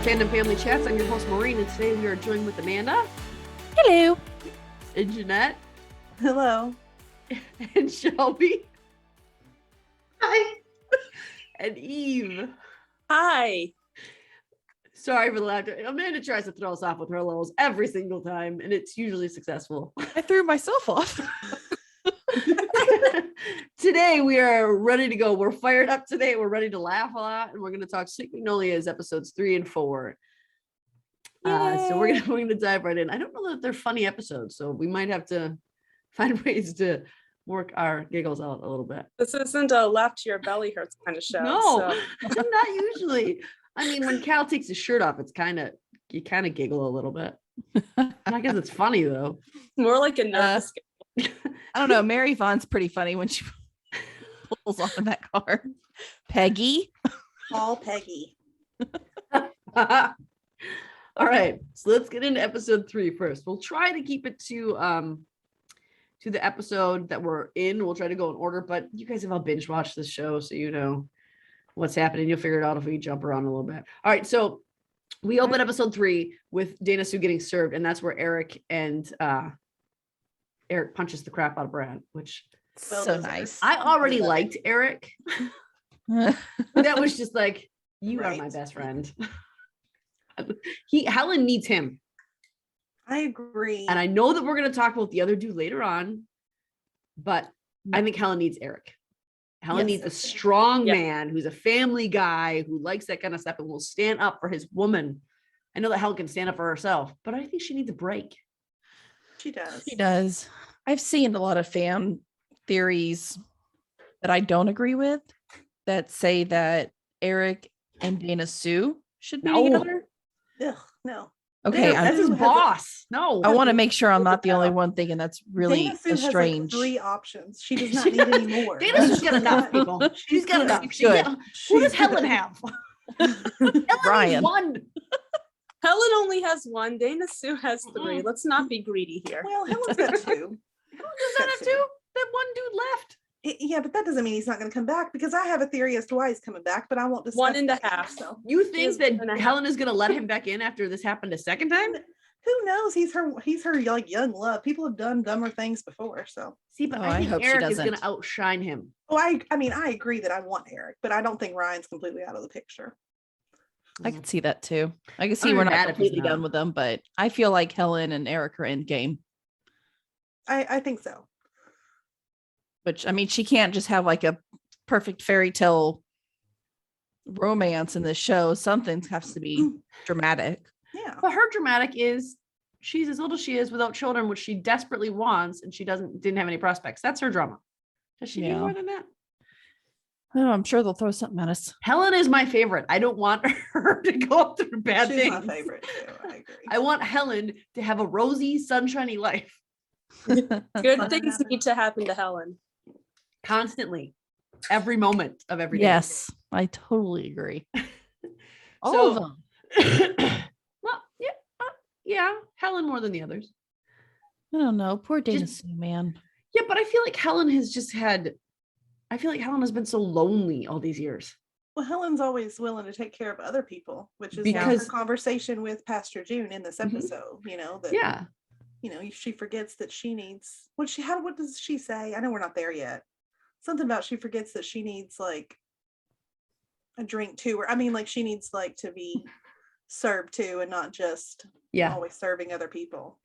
Fandom Family Chats. I'm your host, Maureen, and today we are joined with Amanda. Hello. And Jeanette. Hello. And Shelby. Hi. And Eve. Hi. Sorry for the laughter. Amanda tries to throw us off with her lows every single time, and it's usually successful. I threw myself off. Today we are ready to go. We're fired up today. We're ready to laugh a lot, and we're going to talk Sweet Magnolias episodes 3 and 4. So we're gonna dive right in. I don't know that they're funny episodes, so we might have to find ways to work our giggles out a little bit. This isn't a laugh to your belly hurts kind of show. No, not usually. I mean, when Cal takes his shirt off, you kind of giggle a little bit. I guess it's funny though. More like a nervous. I don't know. Mary Vaughn's pretty funny when she pulls off in that car. Peggy. All Peggy. All right, so let's get into episode 3 first. We'll try to keep it to the episode that we're in. We'll try to go in order, but you guys have all binge watched this show, so you know what's happening. You'll figure it out if we jump around a little bit. All right, so we open episode 3 with Dana Sue getting served, and that's where Eric punches the crap out of Brad, which So nice. I already liked Eric. That was just like, you are my best friend. Helen needs him. I agree. And I know that we're going to talk about the other dude later on, but I think Helen needs Eric. Helen needs a strong man who's a family guy who likes that kind of stuff and will stand up for his woman. I know that Helen can stand up for herself, but I think she needs a break. She does. She does. I've seen a lot of fan theories that I don't agree with that say that Eric and Dana Sue should be together. Ugh, no. Okay, That's his boss. No. I want to make sure I'm not the only one thinking that's really Dana Sue has strange. 3 options. She does not need any more. Dana Sue's got enough, people. She's got enough. Who does Helen have? Brian. One. Helen only has 1. Dana Sue has 3. Let's not be greedy here. Well, Helen's got 2. Does that have 2? That one dude left. Yeah, but that doesn't mean he's not going to come back, because I have a theory as to why he's coming back, but I won't discuss 1.5. that, so. You think that 1.5. Helen is going to let him back in after this happened a second time? Who knows? He's her like young love. People have done dumber things before, so. See, but Oh, I I think hope she Eric is doesn't. going to outshine him. Oh, I mean, I agree that I want Eric, but I don't think Ryan's completely out of the picture. I can see that too. I can see I'm we're mad not if he's completely done not. with them, but I feel like Helen and Eric are in game. I think so. Which, I mean, she can't just have like a perfect fairy tale romance in this show. Something has to be dramatic. Yeah. But her dramatic is she's as old as she is without children, which she desperately wants, and she didn't have any prospects. That's her drama. Does she need Yeah. more than that? Oh, I'm sure they'll throw something at us. Helen is my favorite. I don't want her to go through bad She's things. my favorite too. I agree. I want Helen to have a rosy, sunshiny life Good things need to happen to Helen. constantly, every moment of every day. Yes, I totally agree. All So- of them. Well, yeah, Helen more than the others. I don't know. Poor Dana Just- Sue, man. Yeah, but I feel like Helen has been so lonely all these years. Well, Helen's always willing to take care of other people, which is now Because- her conversation with Pastor June in this Mhm. episode. You know that. Yeah. You know, she forgets that she needs. What does she say? I know we're not there yet. Something about she forgets that she needs like a drink too, or I mean, like she needs like to be served too, and not just Yeah. always serving other people.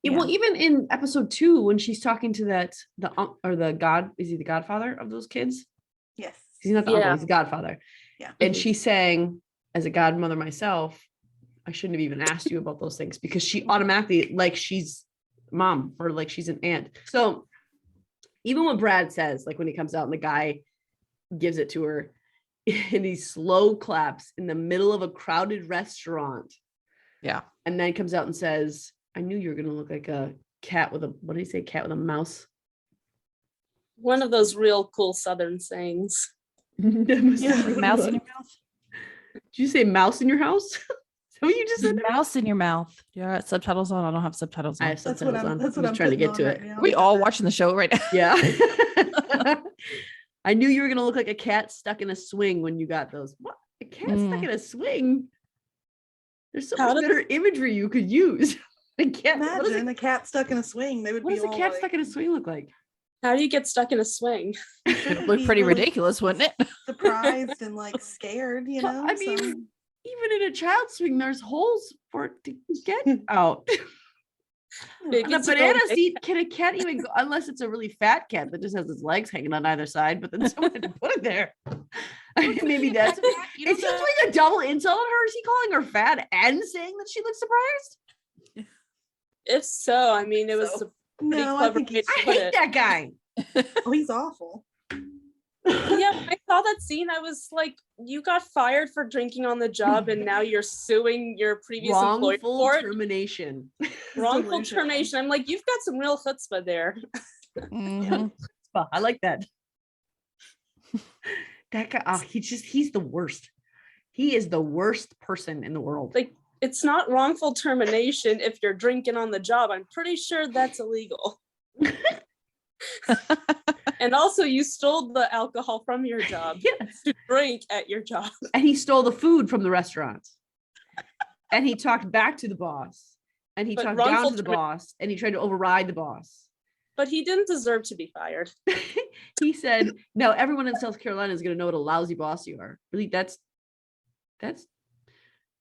Yeah, well, even in episode 2, when she's talking to is he the godfather of those kids? Yes. He's not the uncle, Yeah. he's the godfather. Yeah. And she's saying, as a godmother myself, I shouldn't have even asked you about those things, because she automatically, like she's mom or like she's an aunt. So even what Brad says, like when he comes out and the guy gives it to her and he slow claps in the middle of a crowded restaurant. Yeah. And then comes out and says, I knew you were going to look like a cat with what did he say? Cat with a mouse. One of those real cool Southern sayings. Mouse in your mouth. Did you say mouse in your house? Is that what you just said? Mouse in your mouth. Yeah, subtitles on. I don't have subtitles I on. have That's subtitles what on. That's I'm what just I'm trying to putting get to on it. right now. We all watching the show right now. Yeah. I knew you were going to look like a cat stuck in a swing when you got those. What? A cat stuck in a swing? There's so How much did- better imagery you could use. A cat. Imagine a cat stuck in a swing. They would What be does a all cat like, stuck in a swing look like? How do you get stuck in a swing? It would look be pretty really ridiculous, wouldn't it? surprised and like scared, you know? I mean, so. even in a child swing, there's holes for it to get out. Maybe On a it's a banana real- seat, can a cat even go unless it's a really fat cat that just has its legs hanging on either side, but then someone had to put it there. I mean, maybe that's You know, is he doing a double insult on her? Is he calling her fat and saying that she looks surprised? If so, I mean, it was So- a pretty No, I clever think way he's, to I put hate it. that guy. oh, he's awful. Yeah, when I saw that scene, I was like, you got fired for drinking on the job and now you're suing your previous employer Wrongful for it. termination. Wrongful delusional. termination. I'm like, you've got some real chutzpah there. Mhm. I like that. That guy, oh, he's the worst. He is the worst person in the world. Like, it's not wrongful termination if you're drinking on the job. I'm pretty sure that's illegal. And also, you stole the alcohol from your job Yes. to drink at your job. And he stole the food from the restaurant. And he talked back to the boss. And he But talked down wrongful to the termi- boss. And he tried to override the boss. But he didn't deserve to be fired. He said, "No, everyone in South Carolina is going to know what a lousy boss you are." Really, that's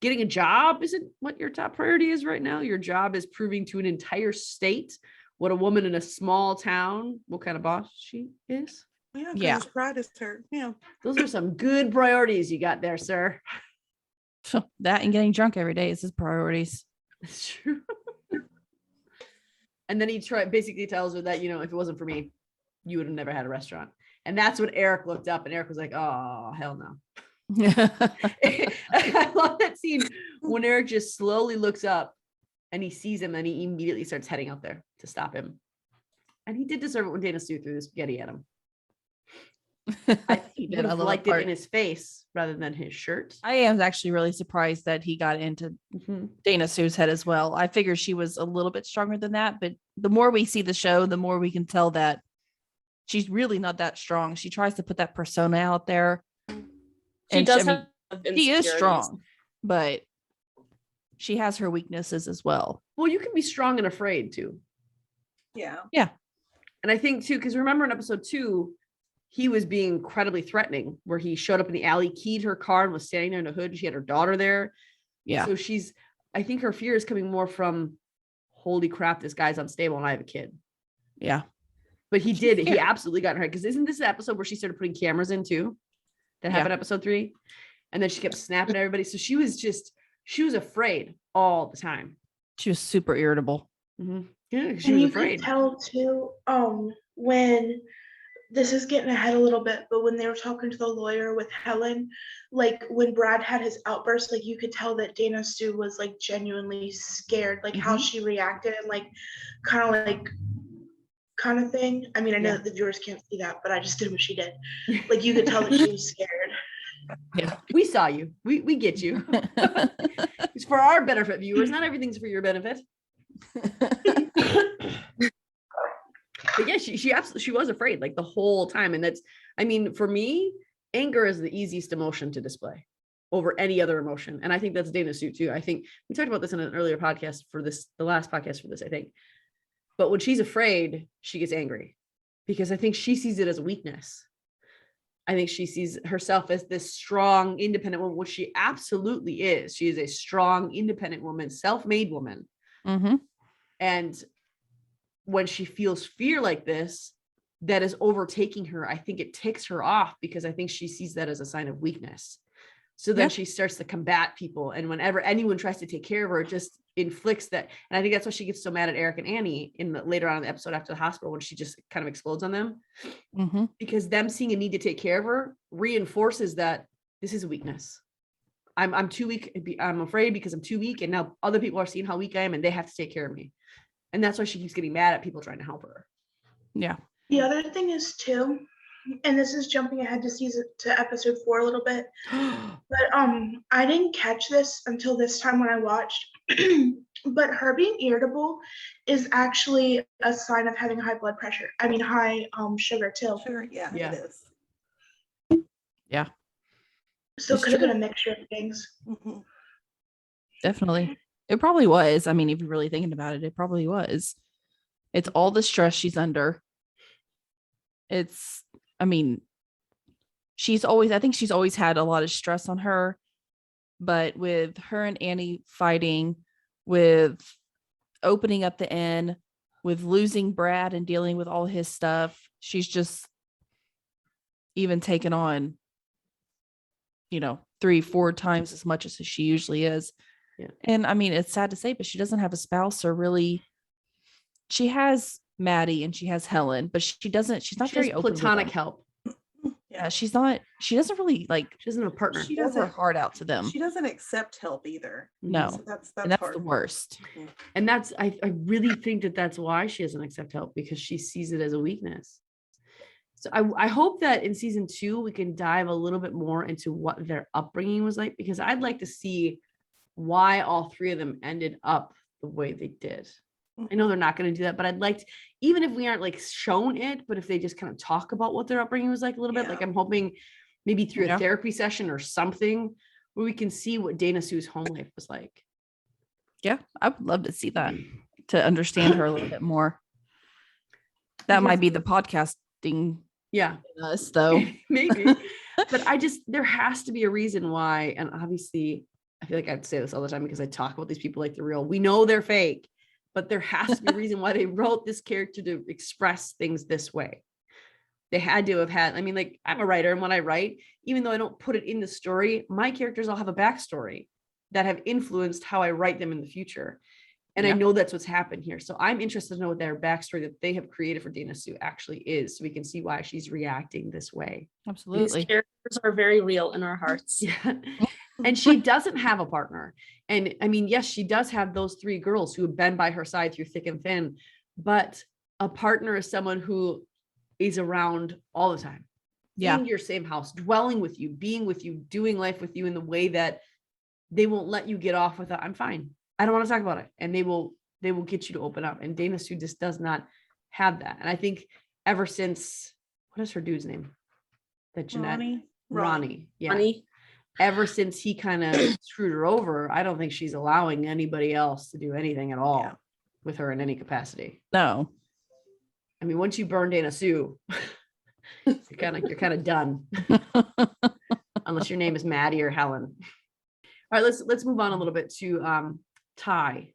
getting a job isn't what your top priority is right now. Your job is proving to an entire state what a woman in a small town, what kind of boss she is. Yeah, Yeah. his pride is hurt. Yeah. Those are some good priorities you got there, sir. That and getting drunk every day is his priorities. That's true. And then he basically tells her that, if it wasn't for me, you would have never had a restaurant. And that's when Eric looked up and Eric was like, "Oh, hell no." I love that scene when Eric just slowly looks up and he sees him and he immediately starts heading out there to stop him. And he did deserve it when Dana Sue threw the spaghetti at him. I think he did. would I have love that liked it part. in his face rather than his shirt. I am actually really surprised that he got into Mhm. Dana Sue's head as well. I figured she was a little bit stronger than that, but the more we see the show, the more we can tell that she's really not that strong. She tries to put that persona out there. She And does I mean, have she is insecurities. strong, but she has her weaknesses as well. Well, you can be strong and afraid too. Yeah. And I think too, because remember in episode 2, he was being incredibly threatening, where he showed up in the alley, keyed her car, and was standing there in the hood. She had her daughter there. Yeah. So I think her fear is coming more from, holy crap, this guy's unstable and I have a kid. Yeah. But he She's he scared. absolutely got in her head. Because isn't this the episode where she started putting cameras in too? That Yeah. happened in episode 3. And then she kept snapping at everybody. So she was afraid all the time. She was super irritable. Mhm. Yeah, she And was you afraid. could tell too, when this is getting ahead a little bit, but when they were talking to the lawyer with Helen, like when Brad had his outburst, like you could tell that Dana Sue was like genuinely scared, like how Mhm. she reacted and like kind of thing. I mean, I know Yeah. that the viewers can't see that, but I just did what she did. Like you could tell that she was scared. We saw you. We get you. It's for our benefit, viewers. Not everything's for your benefit. But yeah, she absolutely, she was afraid like the whole time. And for me, anger is the easiest emotion to display over any other emotion. And I think that's Dana Sue too. I think we talked about this in an earlier podcast the last podcast for this, I think. But when she's afraid, she gets angry because I think she sees it as a weakness. I think she sees herself as this strong, independent woman, which she absolutely is. She is a strong, independent woman, self-made woman. Mm-hmm. And when she feels fear like this, that is overtaking her, I think it ticks her off because I think she sees that as a sign of weakness. So then Yeah. she starts to combat people. And whenever anyone tries to take care of her, it just inflicts that. And I think that's why she gets so mad at Eric and Annie later on in the episode after the hospital, when she just kind of explodes on them, Mm-hmm. because them seeing a need to take care of her reinforces that this is a weakness. I'm too weak. I'm afraid because I'm too weak. And now other people are seeing how weak I am and they have to take care of me. And that's why she keeps getting mad at people trying to help her. Yeah. The other thing is too, and this is jumping ahead to episode 4 a little bit, but I didn't catch this until this time when I watched. But her being irritable is actually a sign of having high blood pressure. I mean high sugar too. Sure. Yeah, Yeah. it is. So it It's could have been true. a mixture of things. Mhm. Definitely. It probably was. I mean, if you're really thinking about it, it probably was. It's all the stress she's under. I mean, I think she's always had a lot of stress on her, but with her and Annie fighting, with opening up the inn, with losing Brad and dealing with all his stuff, she's just even taken on, 3-4 times as much as she usually is. Yeah. And I mean, it's sad to say, but she doesn't have a spouse or really. She has Maddie and she has Helen, but she's not She very has open with platonic them. help. Yeah, she doesn't really She doesn't have a partner. She pour her doesn't. heart out to them. She doesn't accept help either. No. So that's And that's hard. the worst. And I really think that's why she doesn't accept help, because she sees it as a weakness. So I hope that in season 2 we can dive a little bit more into what their upbringing was like, because I'd like to see why all 3 of them ended up the way they did. I know they're not going to do that, but I'd like to, even if we aren't like shown it, but if they just kind of talk about what their upbringing was like a little bit, like I'm hoping maybe through a therapy session or something where we can see what Dana Sue's home life was like. Yeah, I would love to see that, to understand her a little bit more. That might be the podcasting. Yeah. Us though. Maybe. But there has to be a reason why. And obviously, I feel like I'd say this all the time because I talk about these people like they're real. We know they're fake, but there has to be a reason why they wrote this character to express things this way. They had to have had, I mean, like, I'm a writer, and when I write, even though I don't put it in the story, my characters all have a backstory that have influenced how I write them in the future. And I know that's what's happened here. So I'm interested to know what their backstory that they have created for Dana Sue actually is, so we can see why she's reacting this way. Absolutely. These characters are very real in our hearts. Yeah. And she doesn't have a partner. And I mean, yes, she does have those 3 girls who have been by her side through thick and thin, but a partner is someone who is around all the time. Yeah. In your same house, dwelling with you, being with you, doing life with you in the way that they won't let you get off without, I'm fine, I don't want to talk about it. And they will get you to open up. And Dana Sue just does not have that. And I think ever since, what is her dude's name? That Jeanette. Ronnie. Yeah. Ronnie. Ever since he kind of screwed her over, I don't think she's allowing anybody else to do anything at all with her in any capacity. No. I mean, once you burn Dana Sue, you're kind of done. Unless your name is Maddie or Helen. All right, let's move on a little bit to Ty.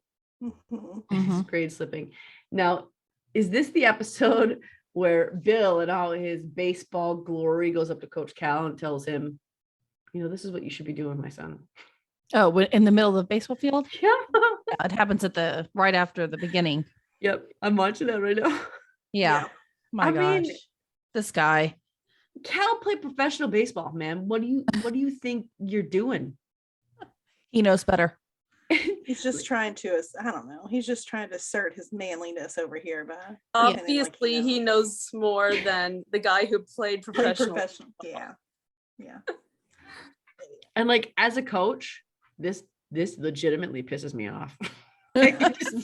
Grade slipping. Now, is this the episode where Bill and all his baseball glory goes up to Coach Cal and tells him, this is what you should be doing, my son? Oh, in the middle of the baseball field? Yeah. It happens right after the beginning. Yep. I'm watching that right now. Yeah. My gosh. Mean, this guy. Cal played professional baseball, man. What do you think you're doing? He knows better. He's just trying to, I don't know. He's just trying to assert his manliness over here. But obviously he knows more than the guy who played professional. Yeah. Yeah. And like, as a coach, this legitimately pisses me off. This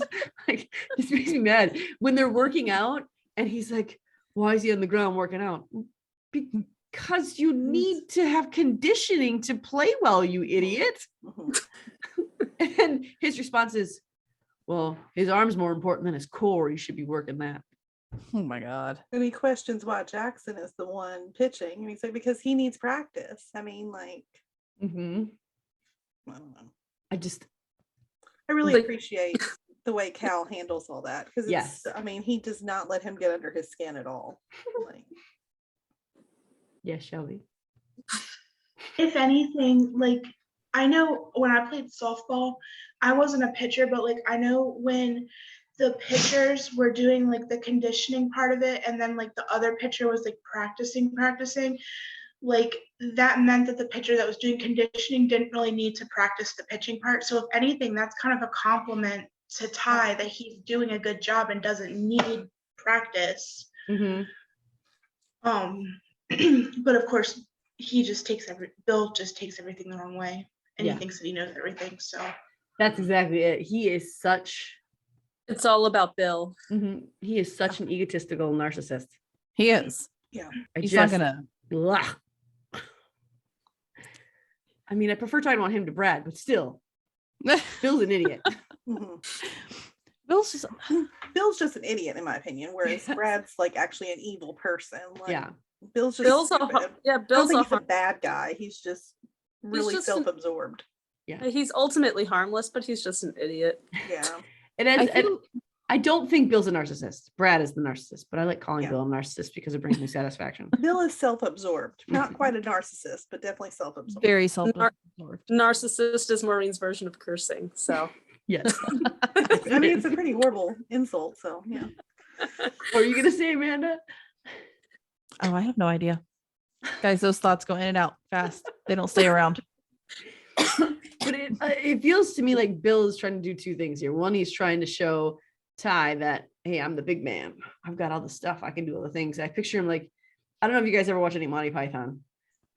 makes me mad when they're working out and he's like, why is he on the ground working out? Because you need to have conditioning to play well, you idiot. And his response is, well, his arm's more important than his core. He should be working that. Oh my God. And he questions why Jackson is the one pitching. And he's like, because he needs practice. I mean, like, I don't know. I really appreciate the way Cal handles all that. Because I mean, he does not let him get under his skin at all. Like, yes, Shelby. If anything, like, I know when I played softball, I wasn't a pitcher, but like, I know when the pitchers were doing like the conditioning part of it, and then like the other pitcher was like practicing, like that meant that the pitcher that was doing conditioning didn't really need to practice the pitching part. So if anything, that's kind of a compliment to Ty that he's doing a good job and doesn't need practice. But of course, Bill just takes everything the wrong way, and he thinks that he knows everything. So that's exactly it. He is it's all about Bill. He is such an egotistical narcissist. He is. Yeah. He's not gonna. I mean, I prefer talking about him to Brad, but still, Bill's an idiot. Mhm. Bill's Just an idiot in my opinion, whereas Brad's like actually an evil person. Like, Yeah. Bill's just Bill's a stupid. har- yeah, I don't Bill's think a he's a har- bad guy. He's just really just an- self-absorbed. he's ultimately harmless, but he's just an idiot. Yeah. And I don't think Bill's a narcissist. Brad is the narcissist, but I like calling Yeah. Bill a narcissist because it brings me satisfaction. Bill is self-absorbed. Not quite a narcissist, but definitely self-absorbed. very self-absorbed. Narcissist is Maureen's version of cursing. So Yes. I mean, it's a pretty horrible insult. So yeah. What are you gonna say, Amanda? Oh, I have no idea. Guys, those thoughts go in and out fast. They don't stay around. But it feels to me like Bill is trying to do two things here. One, he's trying to show Ty that, hey, I'm the big man. I've got all the stuff. I can do all the things. I picture him like, I don't know if you guys ever watch any Monty Python,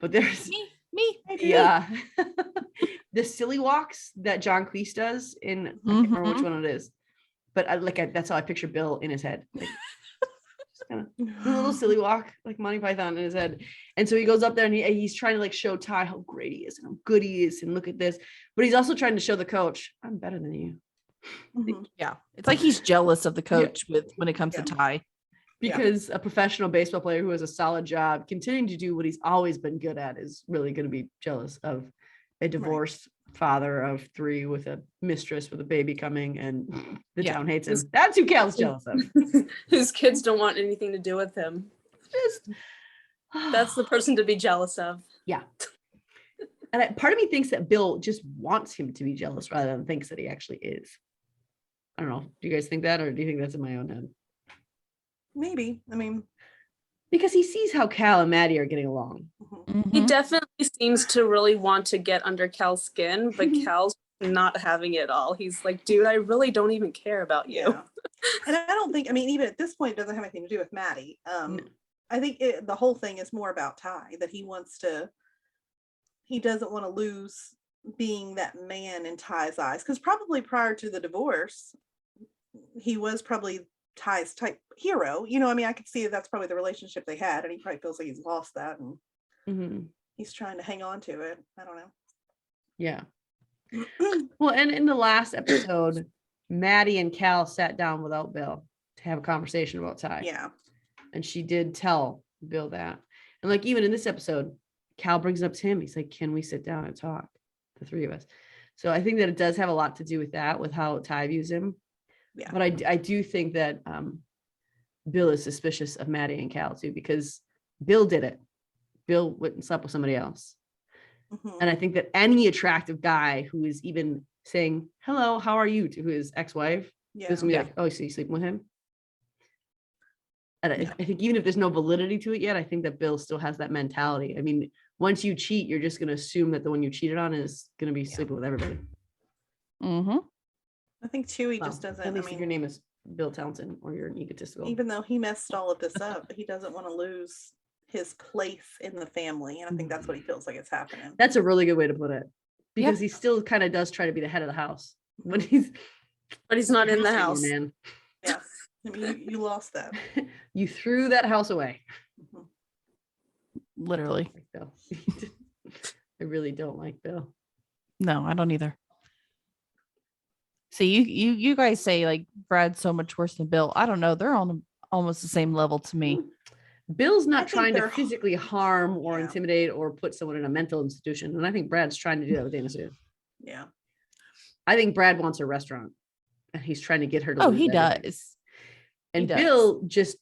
but there's Me. yeah, the silly walks that John Cleese does in I can't remember which one it is, but that's how I picture Bill in his head. Like, just kind of a little silly walk like Monty Python in his head. And so he goes up there and he's trying to like show Ty how great he is and how good he is and look at this, but he's also trying to show the coach, I'm better than you. Mhm. Yeah. It's like he's jealous of the coach when it comes to Ty. Because a professional baseball player who has a solid job, continuing to do what he's always been good at, is really going to be jealous of a divorced father of 3 with a mistress with a baby coming, and the town hates him. That's who Cal's jealous of. his kids don't want anything to do with him. Just That's the person to be jealous of. yeah. And part of me thinks that Bill just wants him to be jealous rather than thinks that he actually is. I don't know. Do you guys think that, or do you think that's in my own head? Maybe. I mean, Because he sees how Cal and Maddie are getting along. mhm. He definitely seems to really want to get under Cal's skin, but Cal's not having it all. He's like, dude, I really don't even care about you. Yeah. And I don't think, I mean, even at this point, it doesn't have anything to do with Maddie. No. I think the whole thing is more about Ty, that he doesn't want to lose being that man in Ty's eyes. Because probably prior to the divorce, he was probably Ty's type hero. You know, I mean, I could see that's probably the relationship they had, and he probably feels like he's lost that, and Mm-hmm. he's trying to hang on to it. I don't know. Yeah. Well, and in the last episode, Maddie and Cal sat down without Bill to have a conversation about Ty. Yeah. And she did tell Bill that. And like even in this episode, Cal brings it up to him. He's like, can we sit down and talk? The 3 of us. So I think that it does have a lot to do with that, with how Ty views him. Yeah. But I do think that Bill is suspicious of Maddie and Cal too, because Bill did it. Bill went and slept with somebody else. Mhm. And I think that any attractive guy who is even saying, hello, how are you, to his ex-wife, Yeah. is gonna be like, oh, so you sleeping with him? And I think even if there's no validity to it yet, I think that Bill still has that mentality. I mean, once you cheat, you're just going to assume that the one you cheated on is going to be sleeping with everybody. Mm-hmm. I think too, he Well, just doesn't, at I least if mean, your name is Bill Townsend or you're an egotistical. even though he messed all of this up, he doesn't want to lose his place in the family. And I think that's what he feels like it's happening. That's a really good way to put it, because he still kind of does try to be the head of the house when he's But he's not in the house. man. Yes. I mean, you lost that. You threw that house away. Mhm. Literally. Like Bill. I really don't like Bill. No, I don't either. See, you guys say like Brad's so much worse than Bill. I don't know. They're on almost the same level to me. Bill's I not think trying to they're- physically harm or Yeah. intimidate or put someone in a mental institution. And I think Brad's trying to do that with Dana Sue. Yeah. I think Brad wants a restaurant and he's trying to get her to Oh, lose he everything. does. And does. Bill just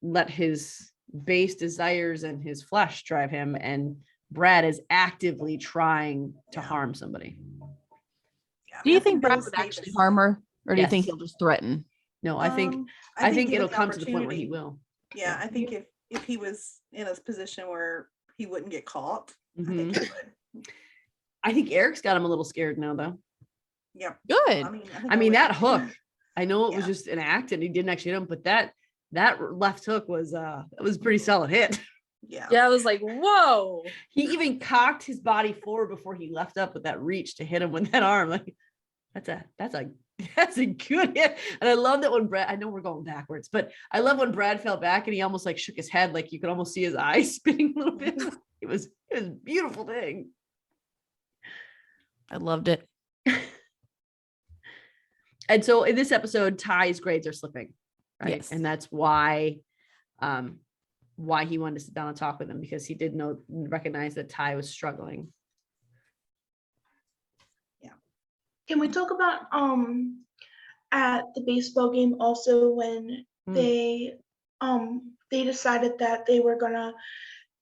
let his base desires and his flesh drive him. And Brad is actively trying to Yeah. harm somebody. Yeah, I Do mean, you I think Brad Bill's would actually Davis. harm her? Or do you think Yes. he'll just threaten? No, I think given it'll the come to the point where he opportunity- will. Yeah, I think if he was in a position where he wouldn't get caught, I think Mhm. he would. I think Eric's got him a little scared now, though. Yeah. Good. I mean, would that too. hook, I know it was Yeah. just an act and he didn't actually hit him, but that left hook was a pretty solid hit. Yeah. Yeah, I was like, whoa. He even cocked his body forward before he left up with that reach to hit him with that arm. Like that's a good hit. And I love that when Brad, I know we're going backwards, but I love when Brad fell back and he almost like shook his head, like you could almost see his eyes spinning a little bit. It was a beautiful thing. I loved it. And so in this episode, Ty's grades are slipping, right? Yes. And that's why he wanted to sit down and talk with him, because he did recognize that Ty was struggling. Can we talk about at the baseball game also when they decided that they were gonna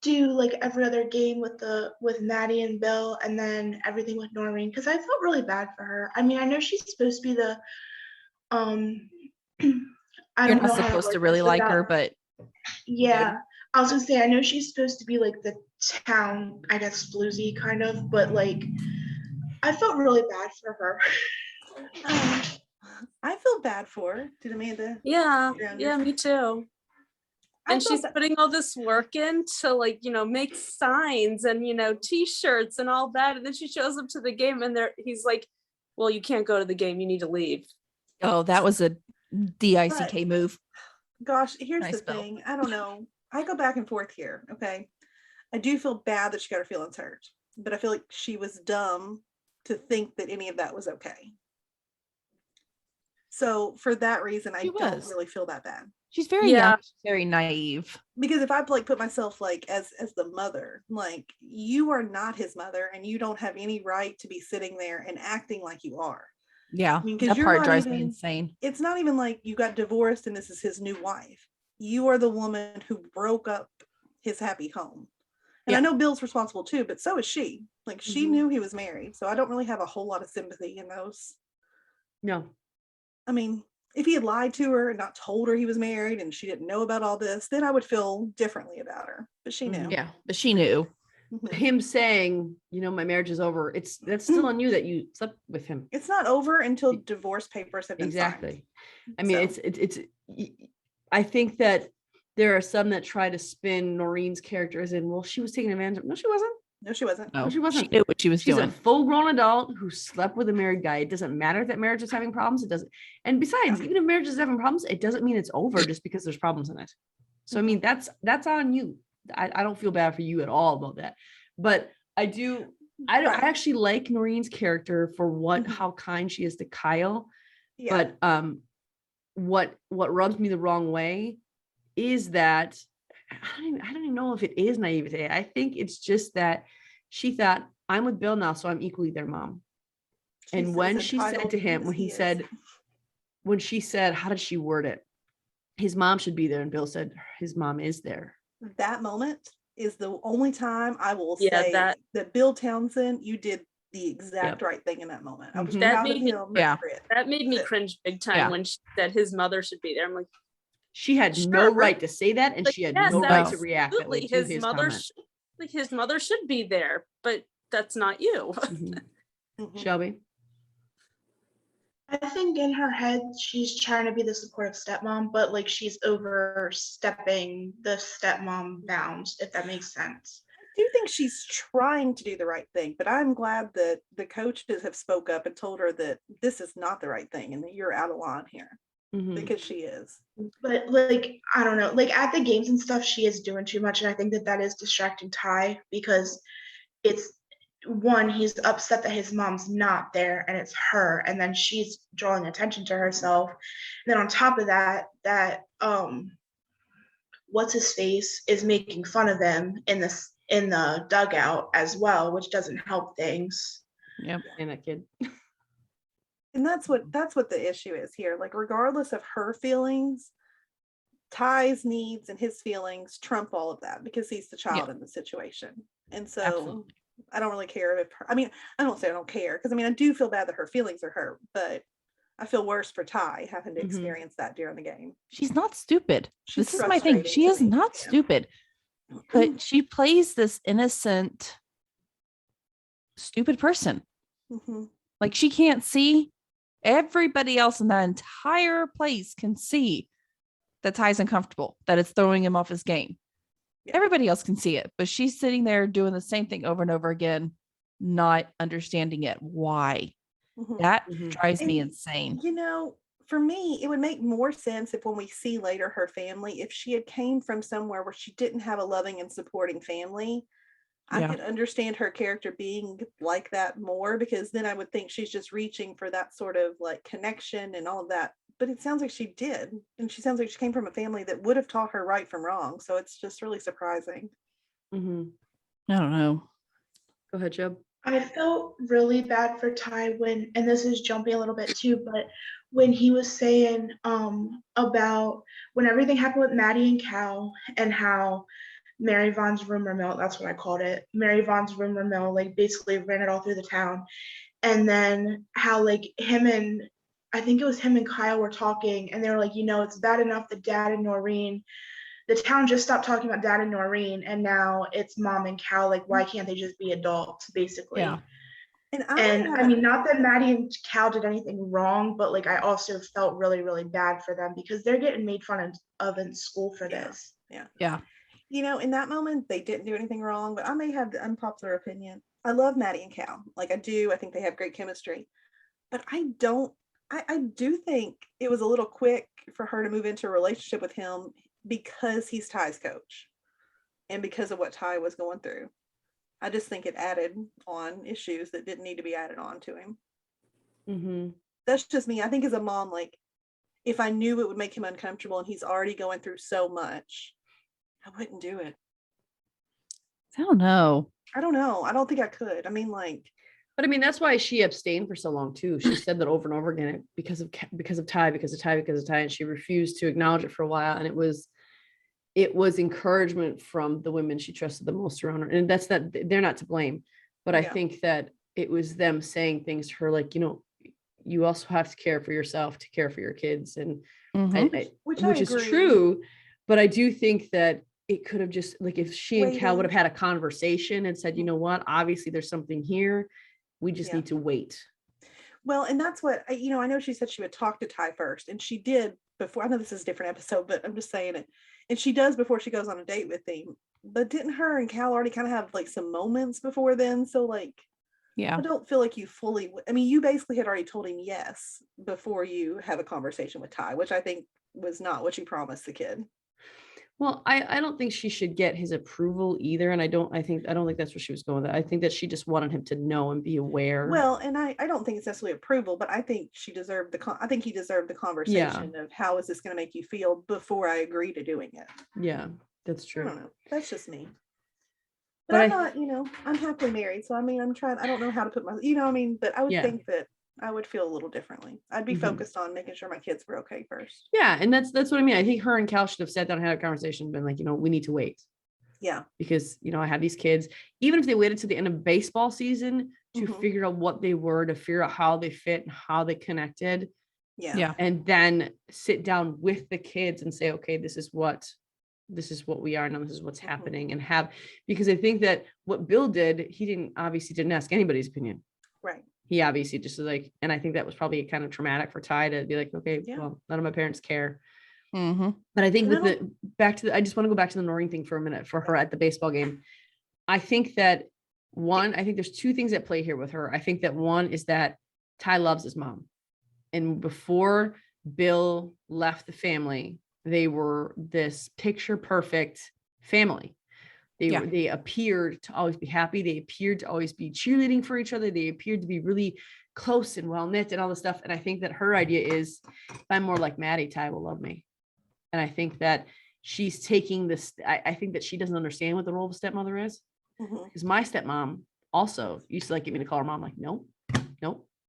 do like every other game with Maddie and Bill, and then everything with Noreen, because I felt really bad for her. I mean, I know she's supposed to be the I You're don't not know how supposed to work really this like without- her, but Yeah, I was gonna say, I know she's supposed to be like the town, I guess, floozy kind of, but like, I felt really bad for her. I feel bad for her. Did Amanda? Yeah, Yeah. me too. I And felt she's bad- putting all this work in to like, make signs and, t-shirts and all that. And then she shows up to the game and he's like, well, you can't go to the game. You need to leave. oh, that was a DICK move. Gosh, here's Nice the Bill. thing. I don't know. I go back and forth here. Okay. I do feel bad that she got her feelings hurt, but I feel like she was dumb to think that any of that was okay. So for that reason, I She don't was. really feel that bad. She's very Yeah. young, she's very naive. Because if I like put myself like as the mother, like you are not his mother and you don't have any right to be sitting there and acting like you are. Yeah, I mean, 'cause that you're part not drives me even- insane. It's not even like you got divorced and this is his new wife. You are the woman who broke up his happy home. And I Yeah. know Bill's responsible too, but so is she. Like she Mhm. knew he was married. So I don't really have a whole lot of sympathy in those. No. I mean, if he had lied to her and not told her he was married and she didn't know about all this, then I would feel differently about her. But she knew. Yeah, but she knew. Mhm. Him saying, my marriage is over, that's still on you that you slept with him. It's not over until divorce papers have been Exactly. signed. I mean, So- it's I think that there are some that try to spin Noreen's character as in, well, she was taking advantage of. No, she wasn't. No, she wasn't. No, she wasn't. She knew what she was She's doing. a full-grown adult who slept with a married guy. It doesn't matter if that marriage is having problems. It doesn't. And besides, even if marriage is having problems, it doesn't mean it's over just because there's problems in it. So I mean, that's on you. I don't feel bad for you at all about that. But I do. I actually like Noreen's character for how kind she is to Kyle. Yeah. But what rubs me the wrong way is that I don't even know if it is naivete. I think it's just that she thought, I'm with Bill now, so I'm equally their mom. And She's when as she said entitled to him, as when he he is. said, how did she word it? His mom should be there. And Bill said, his mom is there. That moment is the only time I will Yeah, say that- that Bill Townsend, you did the exact right thing in that moment. I was Mhm. That proud of made me- him. Yeah. for it. That made me But- cringe big time Yeah. when she said his mother should be there. I'm like, She had Sure, no right. right to say that, and Like, she had yes, no right to absolutely. react that way to his mother comment. his mother should be there, but that's not you. Mhm. Mhm. Shelby? I think in her head, she's trying to be the supportive stepmom, but like she's overstepping the stepmom bounds, if that makes sense. I do think she's trying to do the right thing, but I'm glad that the coaches have spoke up and told her that this is not the right thing and that you're out of line here Mhm. because she is. But like, I don't know, like at the games and stuff, she is doing too much. And I think that is distracting Ty because it's one, he's upset that his mom's not there and it's her. And then she's drawing attention to herself. And then on top of that, what's his face is making fun of them in the dugout as well, which doesn't help things. Yep. And that kid. And that's what the issue is here. Like, regardless of her feelings, Ty's needs and his feelings trump all of that because he's the child in the situation. And so Absolutely. I don't really care if I don't say I don't care because I do feel bad that her feelings are hurt, but I feel worse for Ty having to Mhm. experience that during the game. She's not stupid. She's This is my thing. frustrating She to is me. not Yeah. stupid, but she plays this innocent, stupid person. Mhm. Like she can't see. Everybody else in that entire place can see that Ty's uncomfortable, that it's throwing him off his game. Yeah. Everybody else can see it, but she's sitting there doing the same thing over and over again, not understanding it. Why? Mhm. That Mhm. drives me And, insane. For me, it would make more sense if when we see later her family, if she had came from somewhere where she didn't have a loving and supporting family, I Yeah. could understand her character being like that more, because then I would think she's just reaching for that sort of like connection and all of that. But it sounds like she did. And she sounds like she came from a family that would have taught her right from wrong. So it's just really surprising. Mm-hmm. I don't know. Go ahead, Jeb. I felt really bad for Ty when, and this is jumping a little bit too, but when he was saying about when everything happened with Maddie and Cal, and how Mary Vaughn's rumor mill, that's what I called it, Mary Vaughn's rumor mill, like basically ran it all through the town. And then how like I think it was him and Kyle were talking, and they were like, it's bad enough that Dad and Noreen, the town just stopped talking about Dad and Noreen, and now it's Mom and Cal. Like, why can't they just be adults, basically? Yeah. And And I mean, not that Maddie and Cal did anything wrong, but like I also felt really, really bad for them because they're getting made fun of in school for Yeah. this. Yeah. in that moment, they didn't do anything wrong, but I may have the unpopular opinion. I love Maddie and Cal. Like I do. I think they have great chemistry. But I do think it was a little quick for her to move into a relationship with him because he's Ty's coach and because of what Ty was going through. I just think it added on issues that didn't need to be added on to him. Mm-hmm. That's just me. I think as a mom, like if I knew it would make him uncomfortable and he's already going through so much, I wouldn't do it. I don't know. I don't know. I don't think I could. I mean, like, But I mean, that's why she abstained for so long too. She said that over and over again because of Ty, because of Ty, and she refused to acknowledge it for a while. And it was encouragement from the women she trusted the most around her, and that's that they're not to blame. But I Yeah. think that it was them saying things to her like, you also have to care for yourself to care for your kids, and Mhm. which is agree. true. But I do think that it could have just like if she and Cal would have Waiting. had a conversation and said, you know what, obviously there's something here. We just Yeah. need to wait. Well, and that's what I know she said she would talk to Ty first, and she did before. I know this is a different episode, but I'm just saying it. And she does before she goes on a date with him. But didn't her and Cal already kind of have like some moments before then? So like, Yeah. I don't feel like you fully. I mean, you basically had already told him yes before you have a conversation with Ty, which I think was not what you promised the kid. Well, I don't think she should get his approval either. And I don't think that's where she was going with it. I think that she just wanted him to know and be aware. Well, and I don't think it's necessarily approval, but I think she deserved I think he deserved the conversation of how is this going to make you feel before I agree to doing it. Yeah, that's I true. don't know. That's just me. But But I'm not, I'm happily married. So I mean, I don't know how to put my, I mean, but I would Yeah. think that I would feel a little differently. I'd be Mhm. focused on making sure my kids were okay first. Yeah, and that's what I mean. I think her and Cal should have sat down and had a conversation and been like, we need to wait. Yeah. Because, I have these kids, even if they waited to the end of baseball season to Mhm. figure out what they were, to figure out how they fit and how they connected, Yeah. Yeah. and then sit down with the kids and say, okay, this is what we are now, this is what's Mhm. happening, and because I think that what Bill did, he obviously didn't ask anybody's opinion. Right. He obviously just was like, and I think that was probably kind of traumatic for Ty to be like, okay, Yeah. well, none of my parents care. Mm-hmm. But I think And with I just want to go back to the Noreen thing for a minute for her at the baseball game. I think that I think there's two things at play here with her. I think that one is that Ty loves his mom. And before Bill left the family, they were this picture perfect family. They appeared to always be happy. They appeared to always be cheerleading for each other. They appeared to be really close and well knit and all this stuff. And I think that her idea is, if I'm more like Maddie, Ty will love me. And I think that she's taking this. I think that she doesn't understand what the role of a stepmother is. Mhm. Because my stepmom also used to get me to call her mom. Like, nope,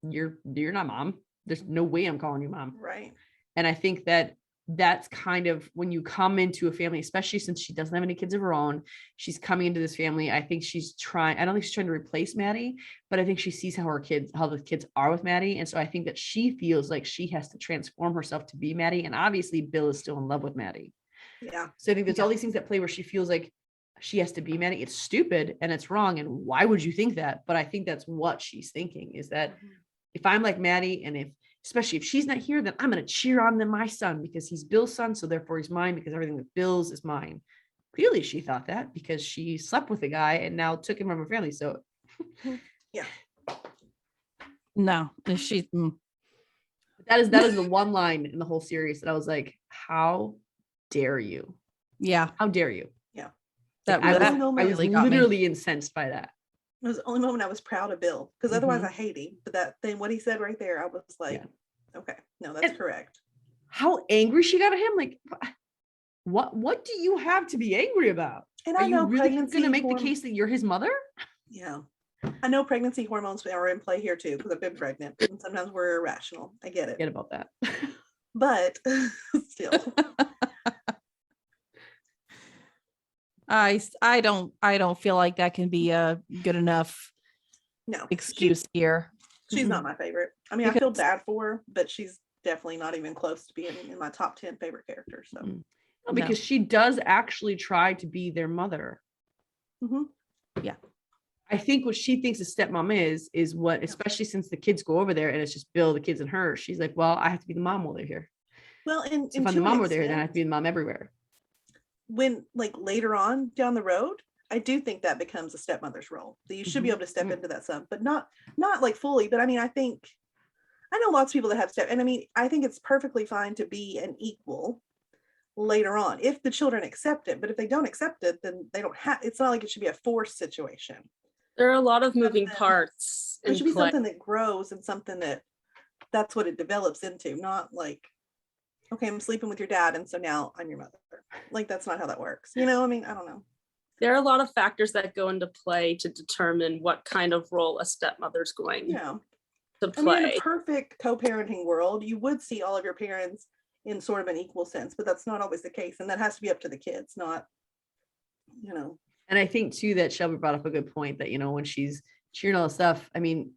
you're not mom. There's no way I'm calling you mom. Right. And I think that that's kind of when you come into a family, especially since she doesn't have any kids of her own, she's coming into this family. I think I don't think she's trying to replace Maddie, but I think she sees how the kids are with Maddie. And so I think that she feels like she has to transform herself to be Maddie. And obviously Bill is still in love with Maddie. Yeah. So I think there's all these things that play where she feels like she has to be Maddie. It's stupid and it's wrong. And why would you think that? But I think that's what she's thinking, is that if I'm like Maddie, and especially if she's not here, then I'm going to cheer on my son because he's Bill's son. So therefore he's mine, because everything that Bill's is mine. Clearly she thought that because she slept with a guy and now took him from her family. So Yeah. No, she. that is the one line in the whole series that I was like, how dare you? Yeah. How dare you? Yeah. That, I was, that moment I was really got me. literally incensed by that. It was the only moment I was proud of Bill, because otherwise Mhm. I hate him. But that thing, what he said right there, I was like, okay, no, that's And- correct. How angry she got at him. Like, what do you have to be angry about? And Are I you know really pregnancy going to make the case that you're his mother? Yeah. I know pregnancy hormones are in play here too, because I've been pregnant and sometimes we're irrational. I get it. Forget about that. But still. I don't feel like that can be a good enough No. excuse here. She's not my favorite. I mean, I feel Because- bad for her, but she's definitely not even close to being in my top 10 favorite characters. So Mm. No, because she does actually try to be their mother. Mhm. I think what she thinks a stepmom is what, especially since the kids go over there and it's just Bill, the kids, and her. She's like, well, I have to be the mom while they're here. Well, and So if I'm to the an mom over there, then I have extent, to be the mom everywhere. when like later on down the road, I do think that becomes a stepmother's role. That you should be Mhm. able to step into that some, but not like fully. But I mean, I know lots of people that have and I mean, I think it's perfectly fine to be an equal later on if the children accept it. But if they don't accept it, then they don't have. It's not like it should be a forced situation. There are a lot of moving Something- parts It in should be play. something that grows and something that's what it develops into, not like, okay, I'm sleeping with your dad, and so now I'm your mother. Like, that's not how that works. You know, I mean, I don't know. There are a lot of factors that go into play to determine what kind of role a stepmother's going Yeah. to I mean, in play. a perfect co-parenting world, you would see all of your parents in sort of an equal sense, but that's not always the case. And that has to be up to the kids, not, you know. And I think too that Shelby brought up a good point that, when she's cheering all the stuff, I mean,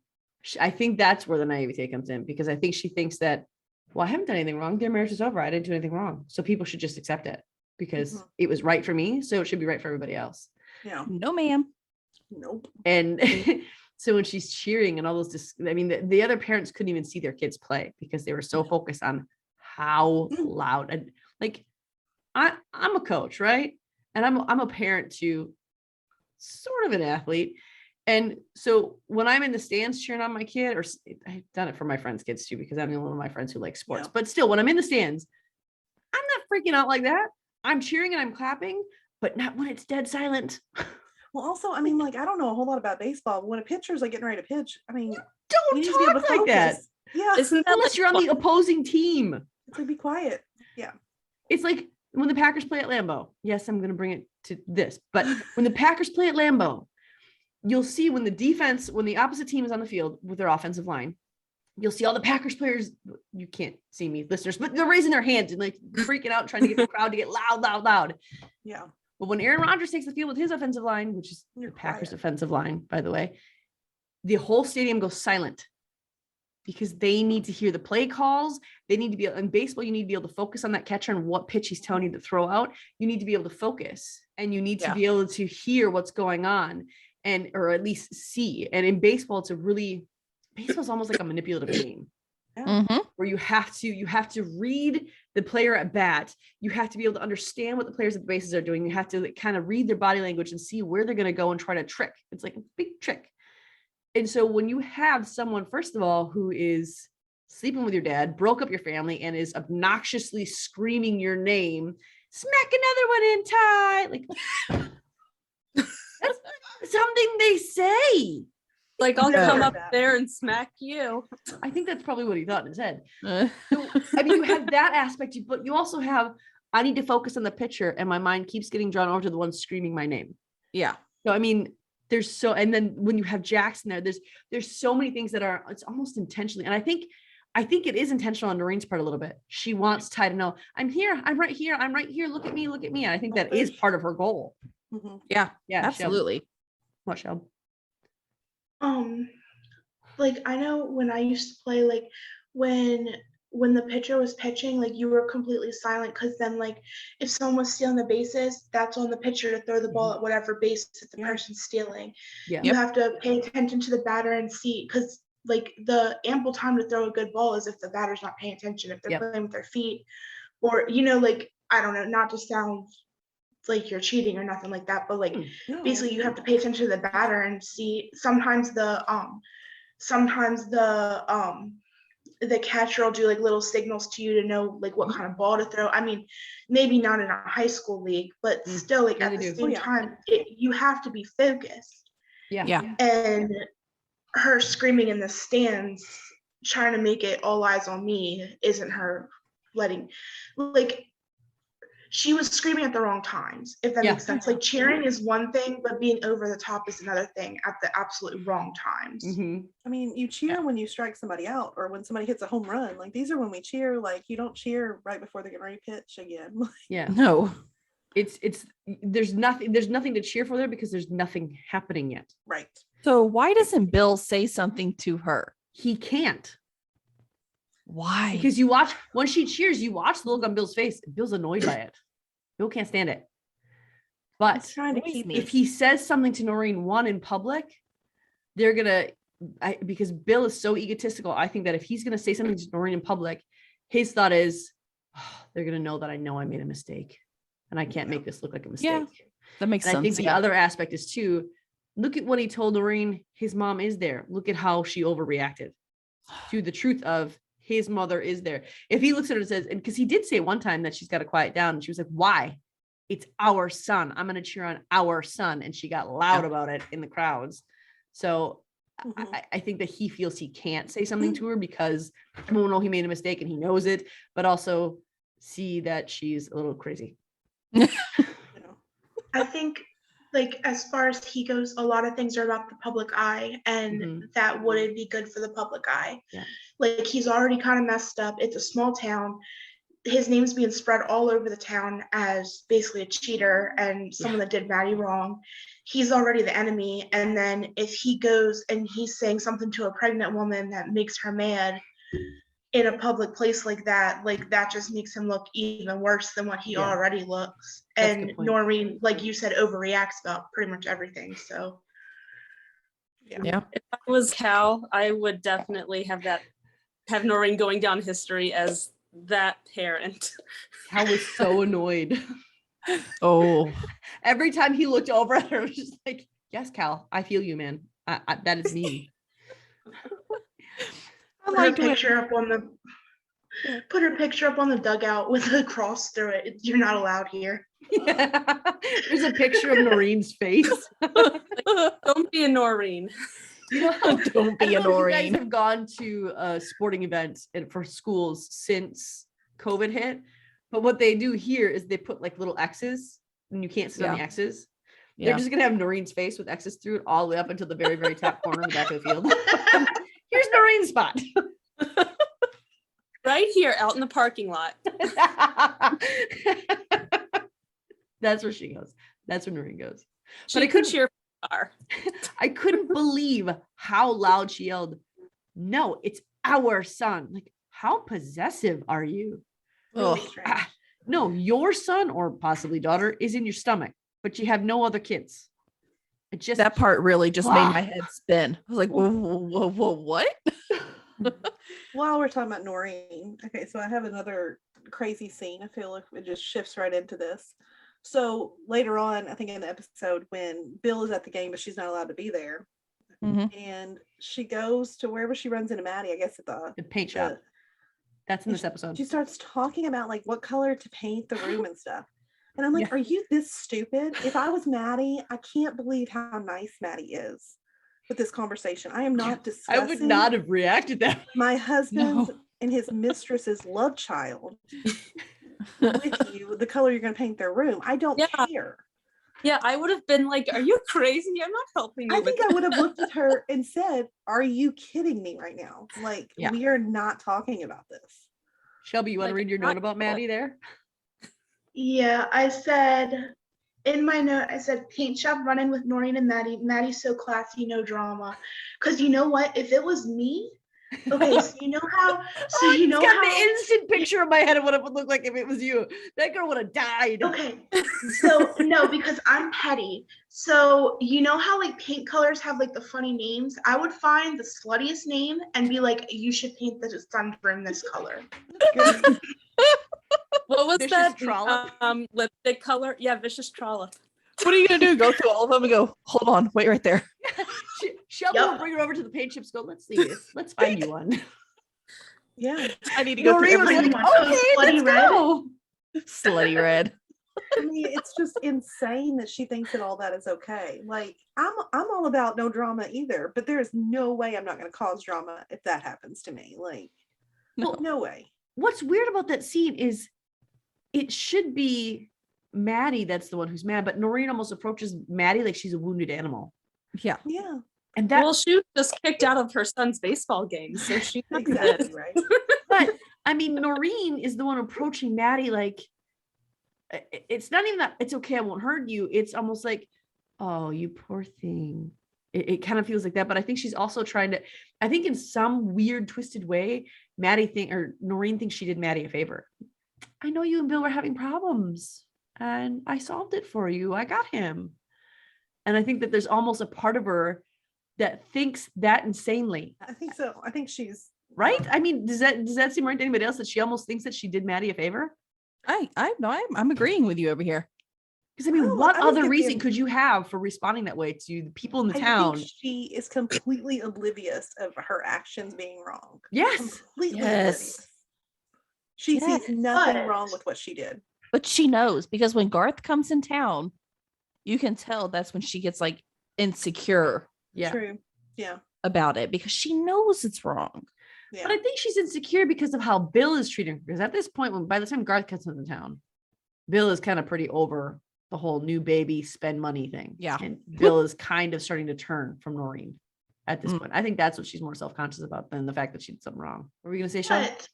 I think that's where the naivete comes in, because I think she thinks that, well, I haven't done anything wrong. Their marriage is over. I didn't do anything wrong. So people should just accept it because Mhm. it was right for me. So it should be right for everybody else. Yeah. No, ma'am. Nope. And so when she's cheering and all those, I mean, the other parents couldn't even see their kids play because they were so focused on how loud. And like, I'm a coach, right? And I'm a parent to sort of an athlete. And so when I'm in the stands cheering on my kid, or I've done it for my friends' kids too, because I'm the only one of my friends who likes sports, Yeah. but still when I'm in the stands, I'm not freaking out like that. I'm cheering and I'm clapping, but not when it's dead silent. Well, also, I mean, like, I don't know a whole lot about baseball, but when a pitcher's like getting ready to pitch, I mean, Don't you need to be able talk to like that. focus. Yeah. Isn't that Unless like you're on the opposing team. It's like, be quiet. It's like when the Packers play at Lambeau. Yes, I'm going to bring it to this, but when the Packers play at Lambeau, you'll see when the opposite team is on the field with their offensive line, you'll see all the Packers players. You can't see me, listeners, but they're raising their hands and like freaking out, trying to get the crowd to get loud. Yeah. But when Aaron Rodgers takes the field with his offensive line, which is You're the Packers' quiet. offensive line, by the way, the whole stadium goes silent because they need to hear the play calls. They need to be in baseball. You need to be able to focus on that catcher and what pitch he's telling you to throw out. You need to be able to focus and you need to Yeah. be able to hear what's going on or at least see. And in baseball, baseball's almost like a manipulative game. Mhm. Where you have to read the player at bat. You have to be able to understand what the players at the bases are doing. You have to like, kind of read their body language and see where they're going to go and try to trick. It's like a big trick. And so when you have someone, first of all, who is sleeping with your dad, broke up your family, and is obnoxiously screaming your name, smack another one in, Ty. Like that's something they say. Like I'll Yeah. come up That. there and smack you. I think that's probably what he thought in his head. Uh, So, I mean, you have that aspect, but you also have, I need to focus on the pitcher, and my mind keeps getting drawn over to the one screaming my name. yeah. So, I mean, and then when you have Jackson there, there's so many things that it's almost intentionally. And I think it is intentional on Noreen's part a little bit. She wants Ty to know, I'm here, I'm right here, I'm right here. Look at me. And I think that is part of her goal. Mhm. Yeah. Yeah. Absolutely. What, Shelb? Like I know when I used to play, like when the pitcher was pitching, like you were completely silent because then like if someone was stealing the bases, that's on the pitcher to throw the ball at whatever base that the Yeah. person's stealing. Yeah. You have to pay attention to the batter and see, because like the ample time to throw a good ball is if the batter's not paying attention, if they're Yep. playing with their feet, or like I don't know, not to sound like you're cheating or nothing like that, but like No. basically you have to pay attention to the batter and see. Sometimes the the catcher will do like little signals to you to know like what kind of ball to throw. I mean, maybe not in a high school league, but still like Yeah, at they the do. same time, you have to be focused. Yeah. And her screaming in the stands, trying to make it all eyes on me, isn't her letting, like, she was screaming at the wrong times, if that Yeah. makes sense. Like cheering is one thing, but being over the top is another thing at the absolute wrong times. Mhm. I mean, you cheer when you strike somebody out or when somebody hits a home run. Like these are when we cheer. Like you don't cheer right before they get ready to pitch again. Yeah. No. It's there's nothing to cheer for there because there's nothing happening yet. Right. So why doesn't Bill say something to her? He can't. Why? Because you watch when she cheers, you watch the look on Bill's face. Bill's annoyed by it. Bill can't stand it. But He's trying to Annoys keep me. if he says something to Noreen one in public, they're gonna because Bill is so egotistical. I think that if he's gonna say something to Noreen in public, his thought is, "Oh, they're gonna know that I know I made a mistake, and I can't make this look like a mistake." Yeah, that makes And I think sense. the other aspect is too. Look at what he told Noreen. His mom is there. Look at how she overreacted to the truth of his mother is there. If he looks at her and says, and because he did say one time that she's got to quiet down, and she was like, "Why? It's our son. I'm going to cheer on our son." And she got loud about it in the crowds. So I think that he feels he can't say something to her because everyone will know he made a mistake and he knows it, but also see that she's a little crazy. I think, like, as far as he goes, a lot of things are about the public eye, and that wouldn't be good for the public eye. Yeah. Like, he's already kind of messed up. It's a small town. His name's being spread all over the town as basically a cheater and someone that did Maddie wrong. He's already the enemy. And then if he goes and he's saying something to a pregnant woman that makes her mad in a public place like that just makes him look even worse than what he already looks. That's a And good point. Noreen, like you said, overreacts about pretty much everything. So Yeah. If I was Cal, I would definitely have Noreen going down history as that parent. Cal was so annoyed. Oh, Every time he looked over at her, it was just like, "Yes, Cal, I feel you, man. That is me." I put her liked when picture up on the put her picture up on the dugout with a cross through it. You're not allowed here. There's a picture of Noreen's face. Don't be a Noreen. You know how Don't be I don't know if you guys annoying. have gone to sporting events for schools since COVID hit, but what they do here is they put like little X's and you can't sit on the X's. They're Yeah. just gonna have Noreen's face with X's through it all the way up until the very, very top corner in the back of the field. Here's Noreen's spot. Right here out in the parking lot. That's where she goes. That's where Noreen goes. She But I could couldn't- cheer for her. I couldn't believe how loud she yelled, "No, it's our son." Like, how possessive are you? Really Ugh. strange. No, your son or possibly daughter is in your stomach, but you have no other kids. It just That part really just made my Ah. head spin. I was like, whoa, what? While we're talking about Noreen, okay, so I have another crazy scene. I feel like it just shifts right into this. So later on, I think in the episode when Bill is at the game, but she's not allowed to be there, Mhm. and she goes to wherever she runs into Maddie, I guess at the paint shop. the That's in this episode. she starts talking about like what color to paint the room and stuff. And I'm like, Yeah. are you this stupid? If I was Maddie, I can't believe how nice Maddie is with this conversation. I am not I discussing would not have reacted that way. my husband's No. and his mistress's love child with you, the color you're going to paint their room. I don't Yeah. care. Yeah, I would have been like, "Are you crazy? I'm not helping you." I think I would have looked at her and said, are you kidding me right now? Like, Yeah. we are not talking about this. Shelby, you want to Like, read your not note about Maddie there? Yeah, I said in my note, I said paint shop running with Noreen and Maddie. Maddie's so classy, no drama. Because you know what? If it was me, okay, so you know how, so I you just know got how, the instant picture in my head of what it would look like if it was you. That girl would have died. okay, so no, because I'm petty. So you know how like paint colors have like the funny names? I would find the sluttiest name and be like, you should paint the sunroom this color. What was Vicious that Trollop? lipstick color? Yeah, Vicious Trollop. What are you going to do? Go through all of them and go, hold on, wait right there. Shelby will Yep. bring her over to the paint chips. Go, let's see this. Let's find you one. Yeah. I need to go through Noreen was everything. like, Everyone. okay, Slutty let's red. go. Slutty red. I mean, it's just insane that she thinks that all that is okay. Like, I'm all about no drama either, but there's no way I'm not going to cause drama if that happens to me. Like, no way. What's weird about that scene is it should be Maddie that's the one who's mad, but Noreen almost approaches Maddie like she's a wounded animal. Yeah. Yeah, And that Well, she was just kicked out of her son's baseball game, so she exactly right. but I mean Noreen is the one approaching Maddie like it's not even that it's okay, I won't hurt you. It's almost like, oh, you poor thing. It kind of feels like that, but I think she's also trying to, I think in some weird twisted way, Noreen thinks she did Maddie a favor. I know you and Bill were having problems and I solved it for you. I got him. And I think that there's almost a part of her that thinks that insanely, I think so. I think she's right? I mean, does that seem right to anybody else that she almost thinks that she did Maddie a favor? I'm agreeing with you over here. Because I mean, Oh, what I think other at the reason end- could you have for responding that way to the people in the I town? think she is completely oblivious of her actions being wrong. Yes. Completely Yes. oblivious. She Yes. sees nothing But- wrong with what she did. But she knows because when Garth comes in town, you can tell that's when she gets like insecure Yeah. True. Yeah. about it because she knows it's wrong. Yeah. But I think she's insecure because of how Bill is treating her. Because at this point, by the time Garth comes into town, Bill is kind of pretty over the whole new baby spend money thing. Yeah. And Bill is kind of starting to turn from Noreen at this Mm. point. I think that's what she's more self-conscious about than the fact that she did something wrong. What were we going to say, Sean? But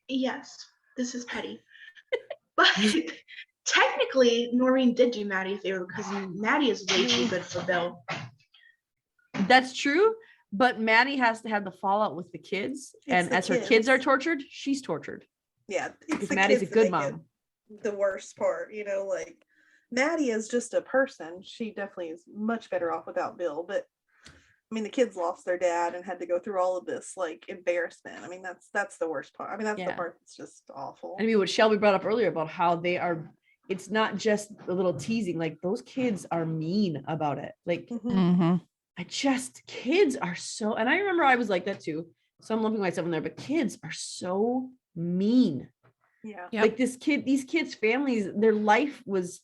yes, this is petty. But technically, Noreen did do Maddie a favor because Maddie is way too good for Bill. That's true. But Maddie has to have the fallout with the kids. And the as her kids are kids. tortured, she's tortured. Yeah. Because the Maddie's a kids that good make it mom. The worst part, like Maddie is just a person. She definitely is much better off without Bill. But I mean, the kids lost their dad and had to go through all of this like embarrassment. I mean, that's the worst part. I mean, that's Yeah. the part that's just awful. I mean, what Shelby brought up earlier about how they are, it's not just a little teasing, like those kids are mean about it. Like, Mhm. kids are so, and I remember I was like that too. So I'm lumping myself in there, but kids are so mean. Yeah. Yep. Like these kids' families, their life was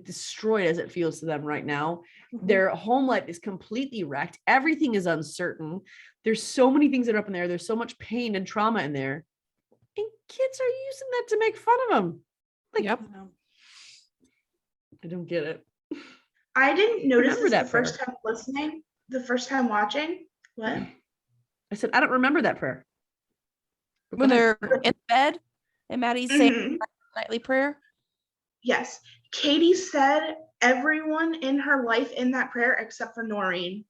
destroyed as it feels to them right now. Mhm. Their home life is completely wrecked. Everything is uncertain. There's so many things that are up in there. There's so much pain and trauma in there. And kids are using that to make fun of them. Like, Yep. I don't get it. I didn't notice Remember this that the first prayer. time listening, the first time watching. What? I said, I don't remember that prayer. But When go ahead. they're in bed and Maddie's saying Mhm. nightly prayer. Yes. Katie said everyone in her life in that prayer except for Noreen.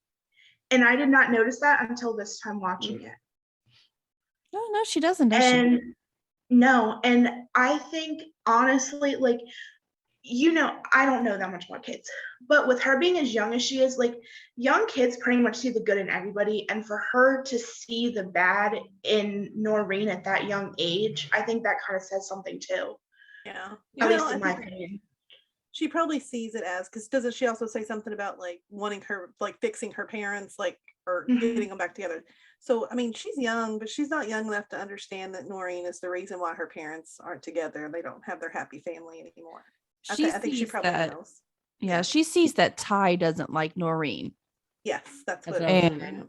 And I did not notice that until this time watching it. No, she doesn't, does she? And no, and I think honestly, like, I don't know that much about kids, but with her being as young as she is, like, young kids pretty much see the good in everybody. And for her to see the bad in Noreen at that young age, I think that kind of says something too, Yeah. at least Well, in I my think opinion. she probably sees it as, because doesn't she also say something about like wanting her, like fixing her parents, like, or Mhm. getting them back together? So I mean, she's young, but she's not young enough to understand that Noreen is the reason why her parents aren't together and they don't have their happy family anymore. I think she sees probably that. knows. Yeah, she sees that Ty doesn't like Noreen. Yes, that's That's what. what I was And saying.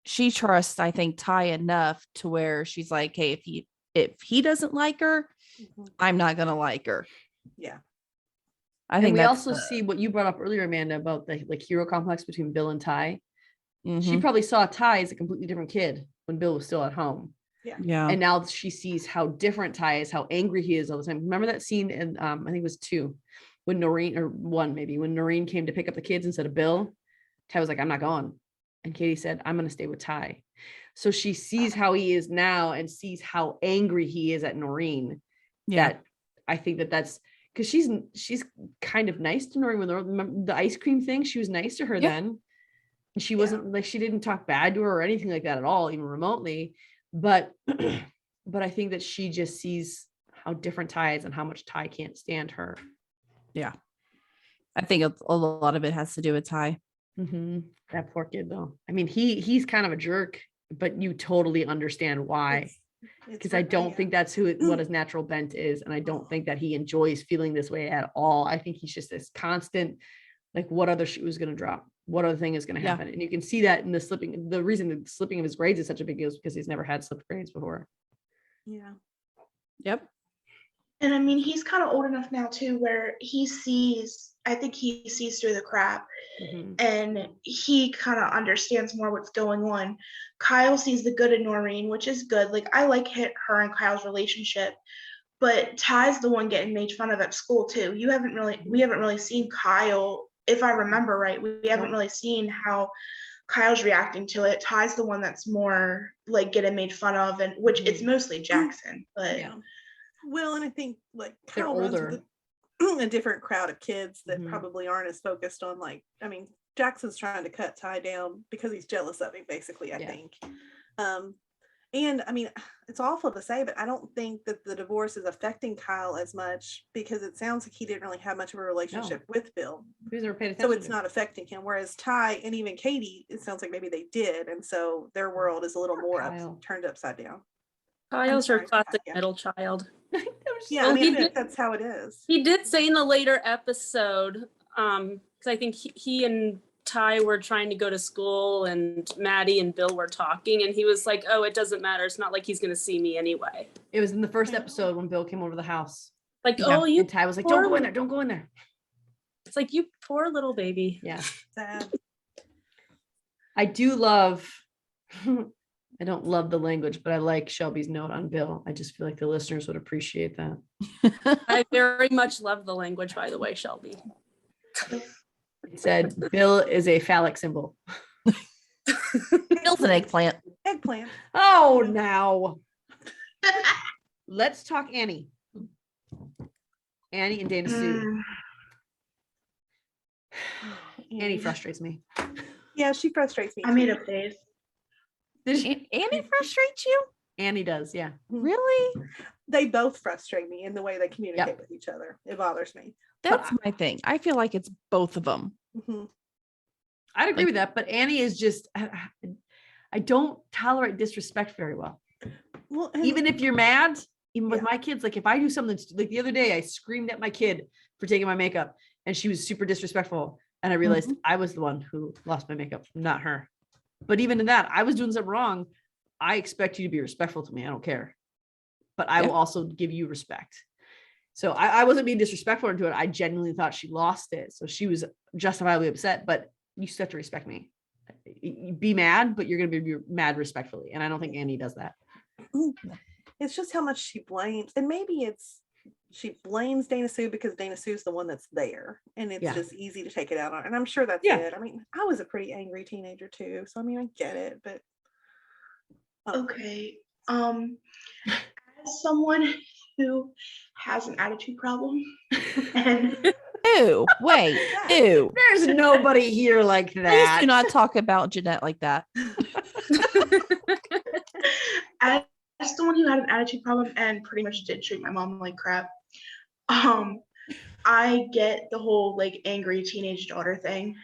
she trusts, I think, Ty enough to where she's like, hey, if he doesn't like her, Mhm. I'm not gonna like her. Yeah. I And think we that's also see what you brought up earlier, Amanda, about the like hero complex between Bill and Ty. She Mhm. probably saw Ty as a completely different kid when Bill was still at home. Yeah. And now she sees how different Ty is, how angry he is all the time. Remember that scene in I think it was 2, when Noreen, or 1 maybe, when Noreen came to pick up the kids instead of Bill. Ty was like, I'm not going. And Katie said, I'm going to stay with Ty. So she sees how he is now and sees how angry he is at Noreen. Yeah. That I think that's because she's kind of nice to Noreen when remember the ice cream thing. She was nice to her Yeah. then. And she wasn't like, she didn't talk bad to her or anything like that at all, even remotely. But but I think that she just sees how different Ty is and how much Ty can't stand her. Yeah. I think a lot of it has to do with Ty. That poor kid though. I mean, he's kind of a jerk, but you totally understand why. because I don't think that's what his natural bent is. And I don't think that he enjoys feeling this way at all. I think he's just this constant, like, what other shoe is going to drop? What other thing is going to happen? And you can see that in the slipping. The reason the slipping of his grades is such a big deal is because he's never had slipped grades before. Yeah. Yep. And I mean, he's kind of old enough now too, where I think he sees through the crap, and he kind of understands more what's going on. Kyle sees the good in Noreen, which is good. Like, I like her and Kyle's relationship, but Ty's the one getting made fun of at school too. We haven't really seen Kyle, if I remember right. We haven't really seen how Kyle's reacting to it. Ty's the one that's more like getting made fun of, and which it's mostly Jackson, but yeah. Well, and I think like they're Kyle runs older. with a different crowd of kids that probably aren't as focused on, like, I mean, Jackson's trying to cut Ty down because he's jealous of him, basically, I think. And I mean, it's awful to say, but I don't think that the divorce is affecting Kyle as much, because it sounds like he didn't really have much of a relationship with Bill. He's never paid attention. So it's not affecting him. Whereas Ty and even Katie, it sounds like maybe they did. And so their world is a little more turned upside down. Kyle's her classic middle child. Yeah, I mean, that's how it is. He did say in the later episode, because I think he and Ty were trying to go to school, and Maddie and Bill were talking, and he was like, "Oh, it doesn't matter. It's not like he's going to see me anyway." It was in the first episode when Bill came over to the house. Like, oh, you. And Ty was like, "Don't go in there. Don't go in there." It's like, you poor little baby. Yeah. Sad. I do love. I don't love the language, but I like Shelby's note on Bill. I just feel like the listeners would appreciate that. I very much love the language, by the way, Shelby. It said, Bill is a phallic symbol. Bill's an eggplant. Eggplant. Oh, now. Let's talk Annie. Annie and Dana Sue. Annie frustrates me. Yeah, she frustrates me. I made a face. Annie frustrates you? Annie does, yeah. Really? They both frustrate me in the way they communicate with each other. It bothers me. That's my thing. I feel like it's both of them. I'd agree with that, but Annie is just, I don't tolerate disrespect very well. Well, Even if you're mad, even with my kids, like if I do something, like the other day, I screamed at my kid for taking my makeup and she was super disrespectful. And I realized I was the one who lost my makeup, not her. But even in that, I was doing something wrong. I expect you to be respectful to me. I don't care. But I will also give you respect. So I wasn't being disrespectful into it. I genuinely thought she lost it. So she was justifiably upset, but you still have to respect me. Be mad, but you're going to be mad respectfully. And I don't think Annie does that. It's just how much she blames. And maybe she blames Dana Sue because Dana Sue's the one that's there. And it's just easy to take it out on. And I'm sure that's it. I mean, I was a pretty angry teenager too. So, I mean, I get it, but. Okay. As someone who has an attitude problem and Ew, wait, ew. There's nobody here like Please that. do not talk about Jeanette like that. as someone who had an attitude problem and pretty much did treat my mom like crap, I get the whole like angry teenage daughter thing.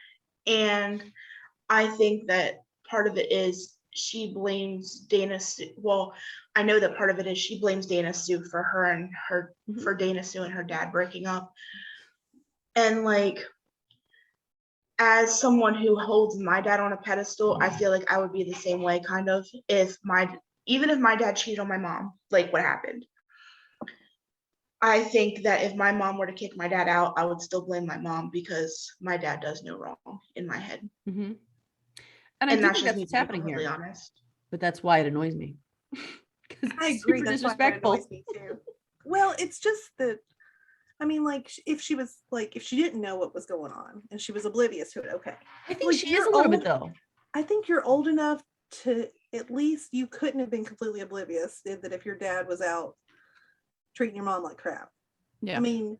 And I think that part of it is she blames Dana Sue. Well, I know that part of it is she blames Dana Sue for for Dana Sue and her dad breaking up. And like, as someone who holds my dad on a pedestal, I feel like I would be the same way, kind of, even if my dad cheated on my mom, like what happened. I think that if my mom were to kick my dad out, I would still blame my mom because my dad does no wrong in my head. And I do think that's what's happening here. Honest. But that's why it annoys me. I agree. That's disrespectful. Why it annoys me too. Well, it's just that, I mean, like, if she didn't know what was going on and she was oblivious to it, okay. I think she is a little bit though. I think you're old enough to, at least you couldn't have been completely oblivious that if your dad was out treating your mom like crap. Yeah. I mean,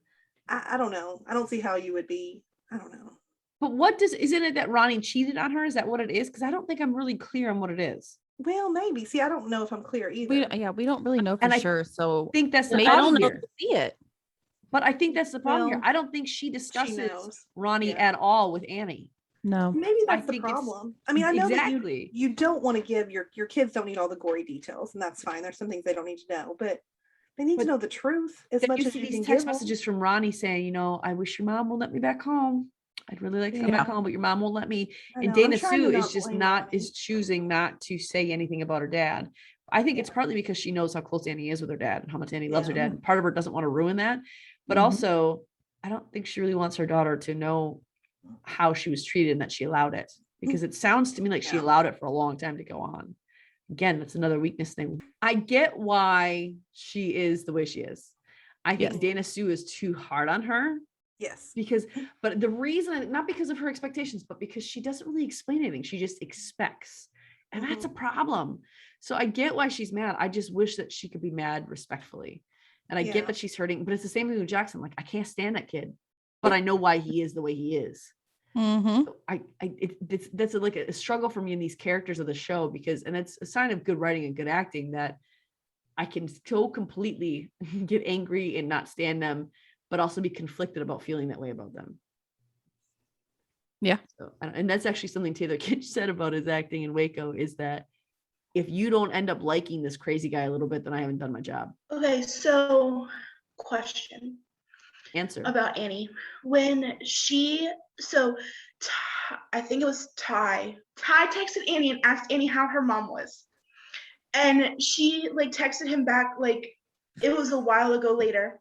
I don't know. I don't see how you would be. I don't know. But isn't it that Ronnie cheated on her? Is that what it is? Because I don't think I'm really clear on what it is. Well, maybe. See, I don't know if I'm clear either. We don't really know for sure. So I think that's the maybe problem I don't here. See it. But I think that's the problem here. I don't think she discusses Ronnie at all with Annie. No. Maybe I that's the think it's- problem. I mean, I know exactly. that you don't want to give your kids don't need all the gory details, and that's fine. There's some things they don't need to know, but they need But to know the truth as Then much you as see you these can text give 'em. messages from Ronnie saying, you know, I wish your mom will let me back home. I'd really like to come back Yeah. home, but your mom won't let me. I And know, I'm Dana trying to Sue not is just blame not Ronnie. is choosing not to say anything about her dad. I think it's Yeah. partly because she knows how close Annie is with her dad and how much Annie loves her Yeah. dad. And part of her doesn't want to ruin that, but Mhm. also I don't think she really wants her daughter to know how she was treated and that she allowed it, because it sounds to me like she Yeah. allowed it for a long time to go on. Again, that's another weakness thing. I get why she is the way she is. I think Yes. Dana Sue is too hard on her Yes. because, but the reason, not because of her expectations, but because she doesn't really explain anything. She just expects. And that's a problem. So I get why she's mad. I just wish that she could be mad respectfully. And I Yeah. get that she's hurting, but it's the same thing with Jackson. Like, I can't stand that kid, but I know why he is the way he is. Mhm. So that's like a struggle for me in these characters of the show, because, and it's a sign of good writing and good acting that I can so completely get angry and not stand them, but also be conflicted about feeling that way about them. Yeah. So, and that's actually something Taylor Kitsch said about his acting in Waco, is that if you don't end up liking this crazy guy a little bit, then I haven't done my job. Okay, so question Answer. about Annie. When I think it was Ty. Ty texted Annie and asked Annie how her mom was. And she like texted him back, like it was a while ago later,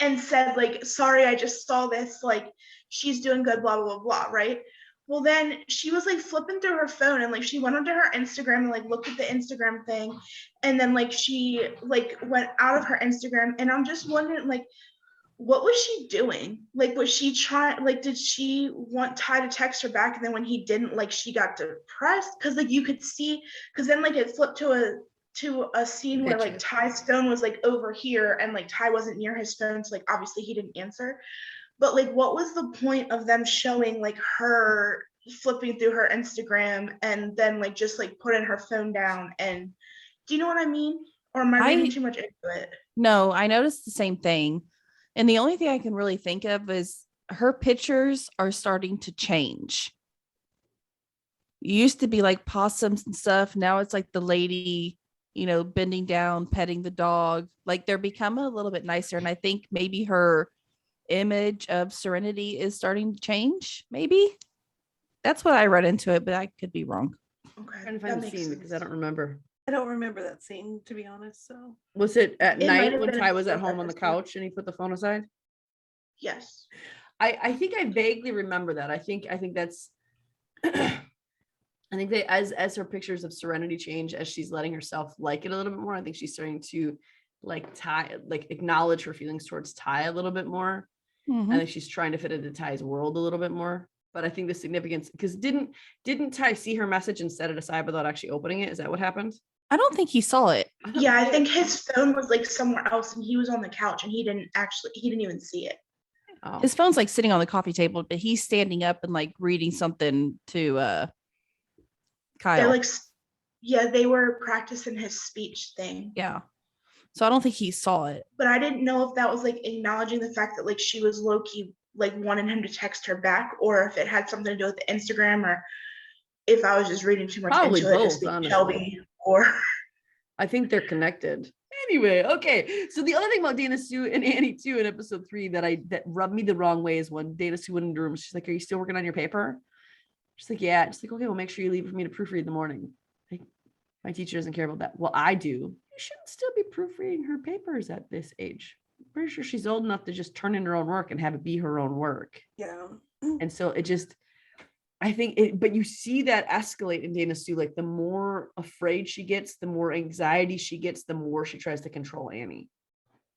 and said, like, sorry, I just saw this, like, she's doing good, blah, blah, blah, blah, right? Well, then she was like flipping through her phone and like she went onto her Instagram and like looked at the Instagram thing. And then like she like went out of her Instagram. And I'm just wondering, like, what was she doing? Like, was she trying, like, did she want Ty to text her back? And then when he didn't, like, she got depressed? Because like you could see, because then like it flipped to a scene where like Picture. Ty's phone was like over here and like Ty wasn't near his phone, so like obviously he didn't answer. But like, what was the point of them showing like her flipping through her Instagram and then like just like putting her phone down? And do you know what I mean? Or am I reading too much into it? No, I noticed the same thing. And the only thing I can really think of is her pictures are starting to change. It used to be like possums and stuff. Now it's like the lady, you know, bending down, petting the dog. Like they're becoming a little bit nicer. And I think maybe her image of Serenity is starting to change. Maybe that's what I read into it, but I could be wrong. Okay, I'm trying to that find the makes scene because I sense. don't remember. I don't remember that scene, to be honest. So Was it at It might night have when been Ty in was the at fourth home on the episode. couch and he put the phone aside? Yes. I think I vaguely remember that. I think that's I think they, as her pictures of Serenity change, as she's letting herself like it a little bit more, I think she's starting to like Ty, like acknowledge her feelings towards Ty a little bit more. Mhm. I think she's trying to fit into Ty's world a little bit more. But I think the significance, because didn't Ty see her message and set it aside without actually opening it? Is that what happened? I don't think he saw it. Yeah, I think his phone was like somewhere else and he was on the couch and he didn't even see it. Oh. His phone's like sitting on the coffee table, but he's standing up and like reading something to Kyle. They're like, yeah, they were practicing his speech thing. Yeah. So I don't think he saw it. But I didn't know if that was like acknowledging the fact that like she was low-key like wanting him to text her back, or if it had something to do with the Instagram, or if I was just reading too much Probably into it, both, just being honestly. Shelby, or I think they're connected. Anyway, okay. So the other thing about Dana Sue and Annie too in episode 3 that rubbed me the wrong way is when Dana Sue went in the room. She's like, "Are you still working on your paper?" She's like, "Yeah." She's like, "Okay, well, make sure you leave it for me to proofread in the morning." Like, my teacher doesn't care about that. Well, I do. You shouldn't still be proofreading her papers at this age. I'm pretty sure she's old enough to just turn in her own work and have it be her own work. yeah. And so it just, I think it, but you see that escalate in Dana Sue. Like the more afraid she gets, the more anxiety she gets, the more she tries to control Annie.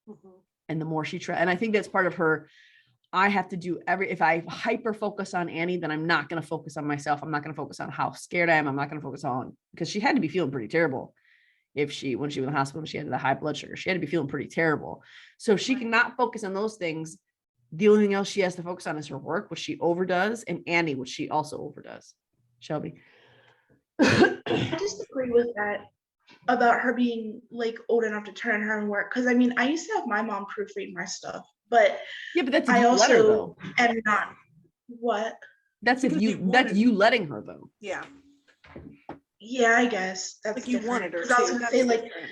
Mhm. And the more she tries, and I think that's part of her. I have to do if I hyper focus on Annie, then I'm not going to focus on myself. I'm not going to focus on how scared I am. I'm not going to focus on, because she had to be feeling pretty terrible. When she was in the hospital, she had the high blood sugar. She had to be feeling pretty terrible. So if she cannot focus on those things, the only thing else she has to focus on is her work, which she overdoes, and Annie, which she also overdoes. Shelby. I disagree with that about her being like old enough to turn in her own work. Because I mean, I used to have my mom proofread my stuff, but Yeah, but that's a I letter also though. am not what. that's Because you that's wanted- you letting her though. Yeah. Yeah, I guess that's Like you wanted her different. 'Cause I was to. gonna That's say, like, different.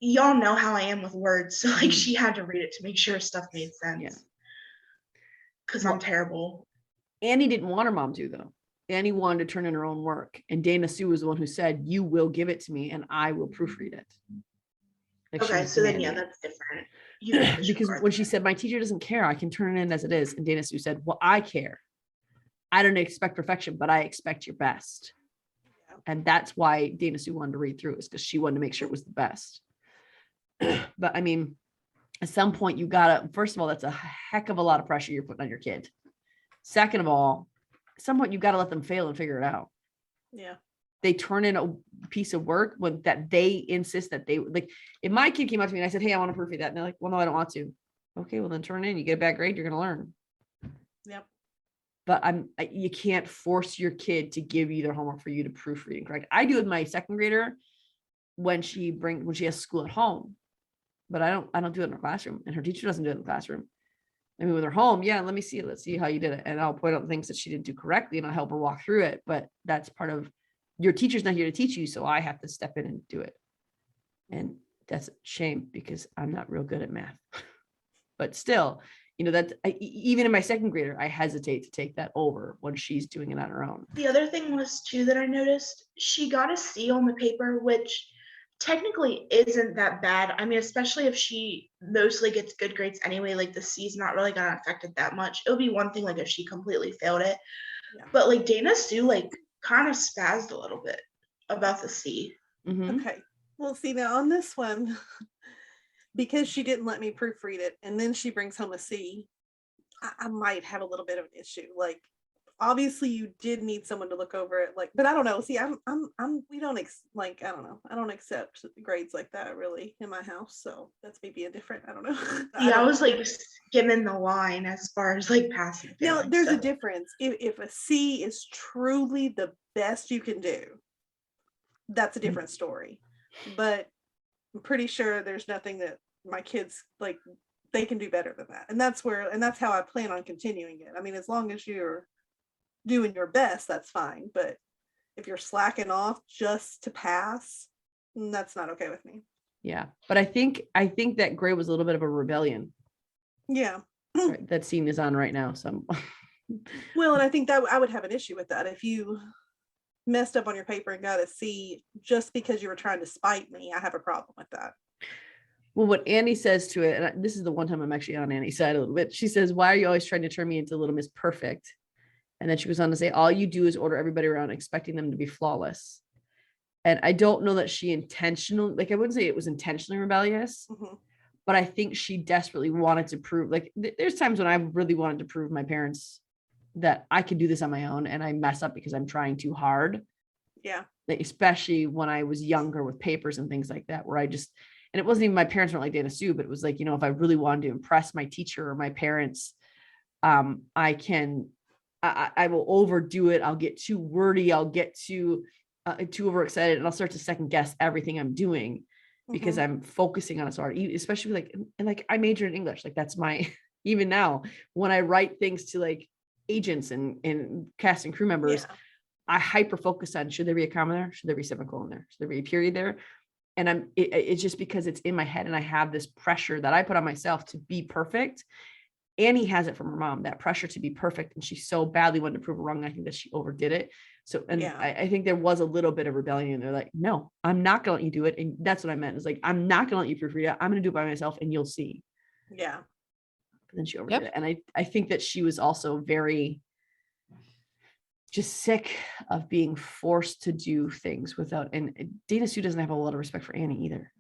y'all know how I am with words, so like Mhm. she had to read it to make sure stuff made sense. Yeah. Because Well- I'm terrible. Annie didn't want her mom to though. Annie wanted to turn in her own work, and Dana Sue was the one who said, "You will give it to me, and I will proofread it." Like she Okay, was so then yeah, demanding it. that's different. You can Because disregard when she that. said, "My teacher doesn't care, I can turn it in as it is," and Dana Sue said, "Well, I care. I don't expect perfection, but I expect your best." Yeah. And that's why Dana Sue wanted to read through it, is because she wanted to make sure it was the best. But I mean, at some point, you gotta, first of all, that's a heck of a lot of pressure you're putting on your kid. Second of all, at some point you got to let them fail and figure it out. Yeah. They turn in a piece of work when that they insist that they like. If my kid came up to me and I said, "Hey, I want to proofread that," and they're like, "Well, no, I don't want to." Okay, well then turn it in. You get a bad grade, you're gonna learn. Yep. But you can't force your kid to give you their homework for you to proofread and correct. I do with my second grader when she has school at home, but I don't do it in her classroom, and her teacher doesn't do it in the classroom. I mean, with her home, yeah, let me see it. Let's see how you did it. And I'll point out the things that she didn't do correctly and I'll help her walk through it. But that's part of your teacher's not here to teach you. So I have to step in and do it. And that's a shame because I'm not real good at math. But still, even in my second grader, I hesitate to take that over when she's doing it on her own. The other thing was too that I noticed, she got a C on the paper, which technically isn't that bad. I mean, especially if she mostly gets good grades anyway, like the C's not really gonna affect it that much. It would be one thing like if she completely failed it. Yeah. But like Dana Sue like kind of spazzed a little bit about the C. Mhm. Okay. Well, see now on this one, because she didn't let me proofread it, and then she brings home a C, I might have a little bit of an issue. Like, obviously, you did need someone to look over it. Like, but I don't know. See, we don't like, I don't know. I don't accept grades like that really in my house. So that's maybe a different. I don't know. Yeah, I was like skimming the line as far as like passing. Now, failing there's a stuff. difference. If a C is truly the best you can do, that's a different story. But I'm pretty sure there's nothing that my kids like they can do better than that. And that's how I plan on continuing it. I mean, as long as you're doing your best, that's fine. But if you're slacking off just to pass, that's not okay with me. Yeah. But I think that grade was a little bit of a rebellion. Yeah. Right? That scene is on right now. So Well, and I think that I would have an issue with that if you messed up on your paper and got a C just because you were trying to spite me. I have a problem with that. well, what Annie says to it, and this is the one time I'm actually on Annie's side a little bit. She says, "Why are you always trying to turn me into Little Miss Perfect?" And then she goes on to say, "All you do is order everybody around expecting them to be flawless." And I don't know that she intentionally, like I wouldn't say it was intentionally rebellious, Mhm. but I think she desperately wanted to prove, like there's times when I really wanted to prove my parents that I could do this on my own and I mess up because I'm trying too hard. Yeah. Like, especially when I was younger with papers and things like that, where and it wasn't even my parents weren't like Dana Sue, but it was like, if I really wanted to impress my teacher or my parents, I will overdo it. I'll get too wordy. I'll get too overexcited and I'll start to second guess everything I'm doing because Mhm. I'm focusing on it so hard, especially like I majored in English. Like that's my, even now when I write things to like agents and cast and crew members, Yeah. I hyper focus on, should there be a comma there? Should there be a semicolon there? Should there be a period there? And it's just because it's in my head and I have this pressure that I put on myself to be perfect. Annie has it from her mom, that pressure to be perfect. And she so badly wanted to prove her wrong. I think that she overdid it. So, and Yeah. I think there was a little bit of rebellion. They're like, no, I'm not going to let you do it. And that's what I meant. It's like, I'm not going to let you proofread it. I'm going to do it by myself and you'll see. Yeah. But then she overdid it. And I think that she was also very just sick of being forced to do things without, and Dana Sue doesn't have a lot of respect for Annie either.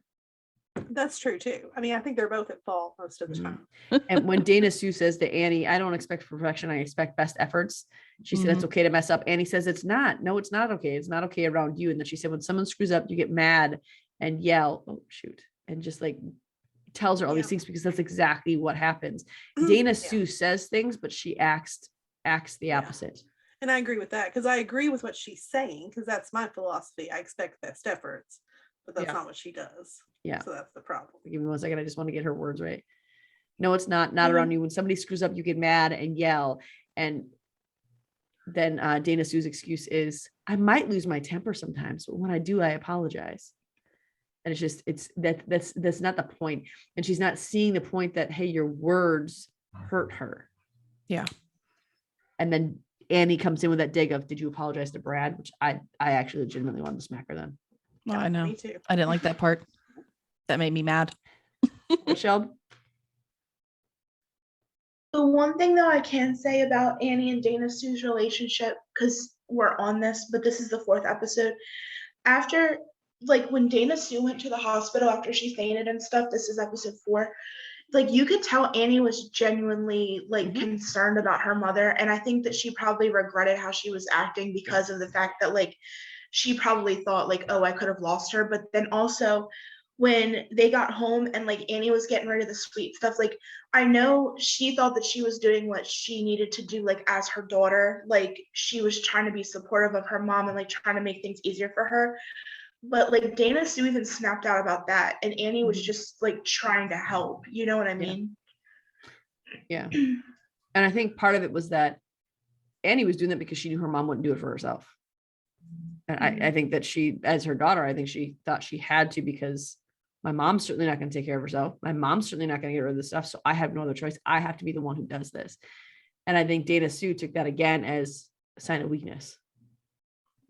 That's true too. I mean, I think they're both at fault most of the Mhm. time. And when Dana Sue says to Annie, "I don't expect perfection, I expect best efforts," she said, "It's okay to mess up." Annie says, "It's not. No, it's not okay. It's not okay around you." And then she said, "When someone screws up, you get mad and yell, oh shoot," and just like tells her all these Yeah. things because that's exactly what happens. Dana Yeah. Sue says things, but she acts the Yeah. opposite. And I agree with that because I agree with what she's saying because that's my philosophy. I expect best efforts, but that's Yeah. not what she does. Yeah. So that's the problem. Give me 1 second. I just want to get her words right. No, it's not Mhm. around you. When somebody screws up, you get mad and yell. And then Dana Sue's excuse is, I might lose my temper sometimes, but when I do, I apologize. And it's just, that's not the point. And she's not seeing the point that, hey, your words hurt her. Yeah. And then Annie comes in with that dig of, did you apologize to Brad? Which I actually legitimately wanted to smack her then. Well, I know. Me too. I didn't like that part. That made me mad. Michelle? The one thing though I can say about Annie and Dana Sue's relationship, because we're on this, but this is the 4th episode. After, like, when Dana Sue went to the hospital after she fainted and stuff, this is episode 4. Like, you could tell Annie was genuinely like concerned about her mother, and I think that she probably regretted how she was acting because of the fact that like she probably thought like, oh, I could have lost her. But then also when they got home and like Annie was getting rid of the sweet stuff, like I know she thought that she was doing what she needed to do, like as her daughter, like she was trying to be supportive of her mom and like trying to make things easier for her. But like Dana Sue even snapped out about that, and Annie was just like trying to help, you know what I mean? Yeah. And I think part of it was that Annie was doing that because she knew her mom wouldn't do it for herself. And I think that she, as her daughter, I think she thought she had to, because my mom's certainly not going to take care of herself. My mom's certainly not going to get rid of this stuff. So I have no other choice. I have to be the one who does this. And I think Dana Sue took that again as a sign of weakness.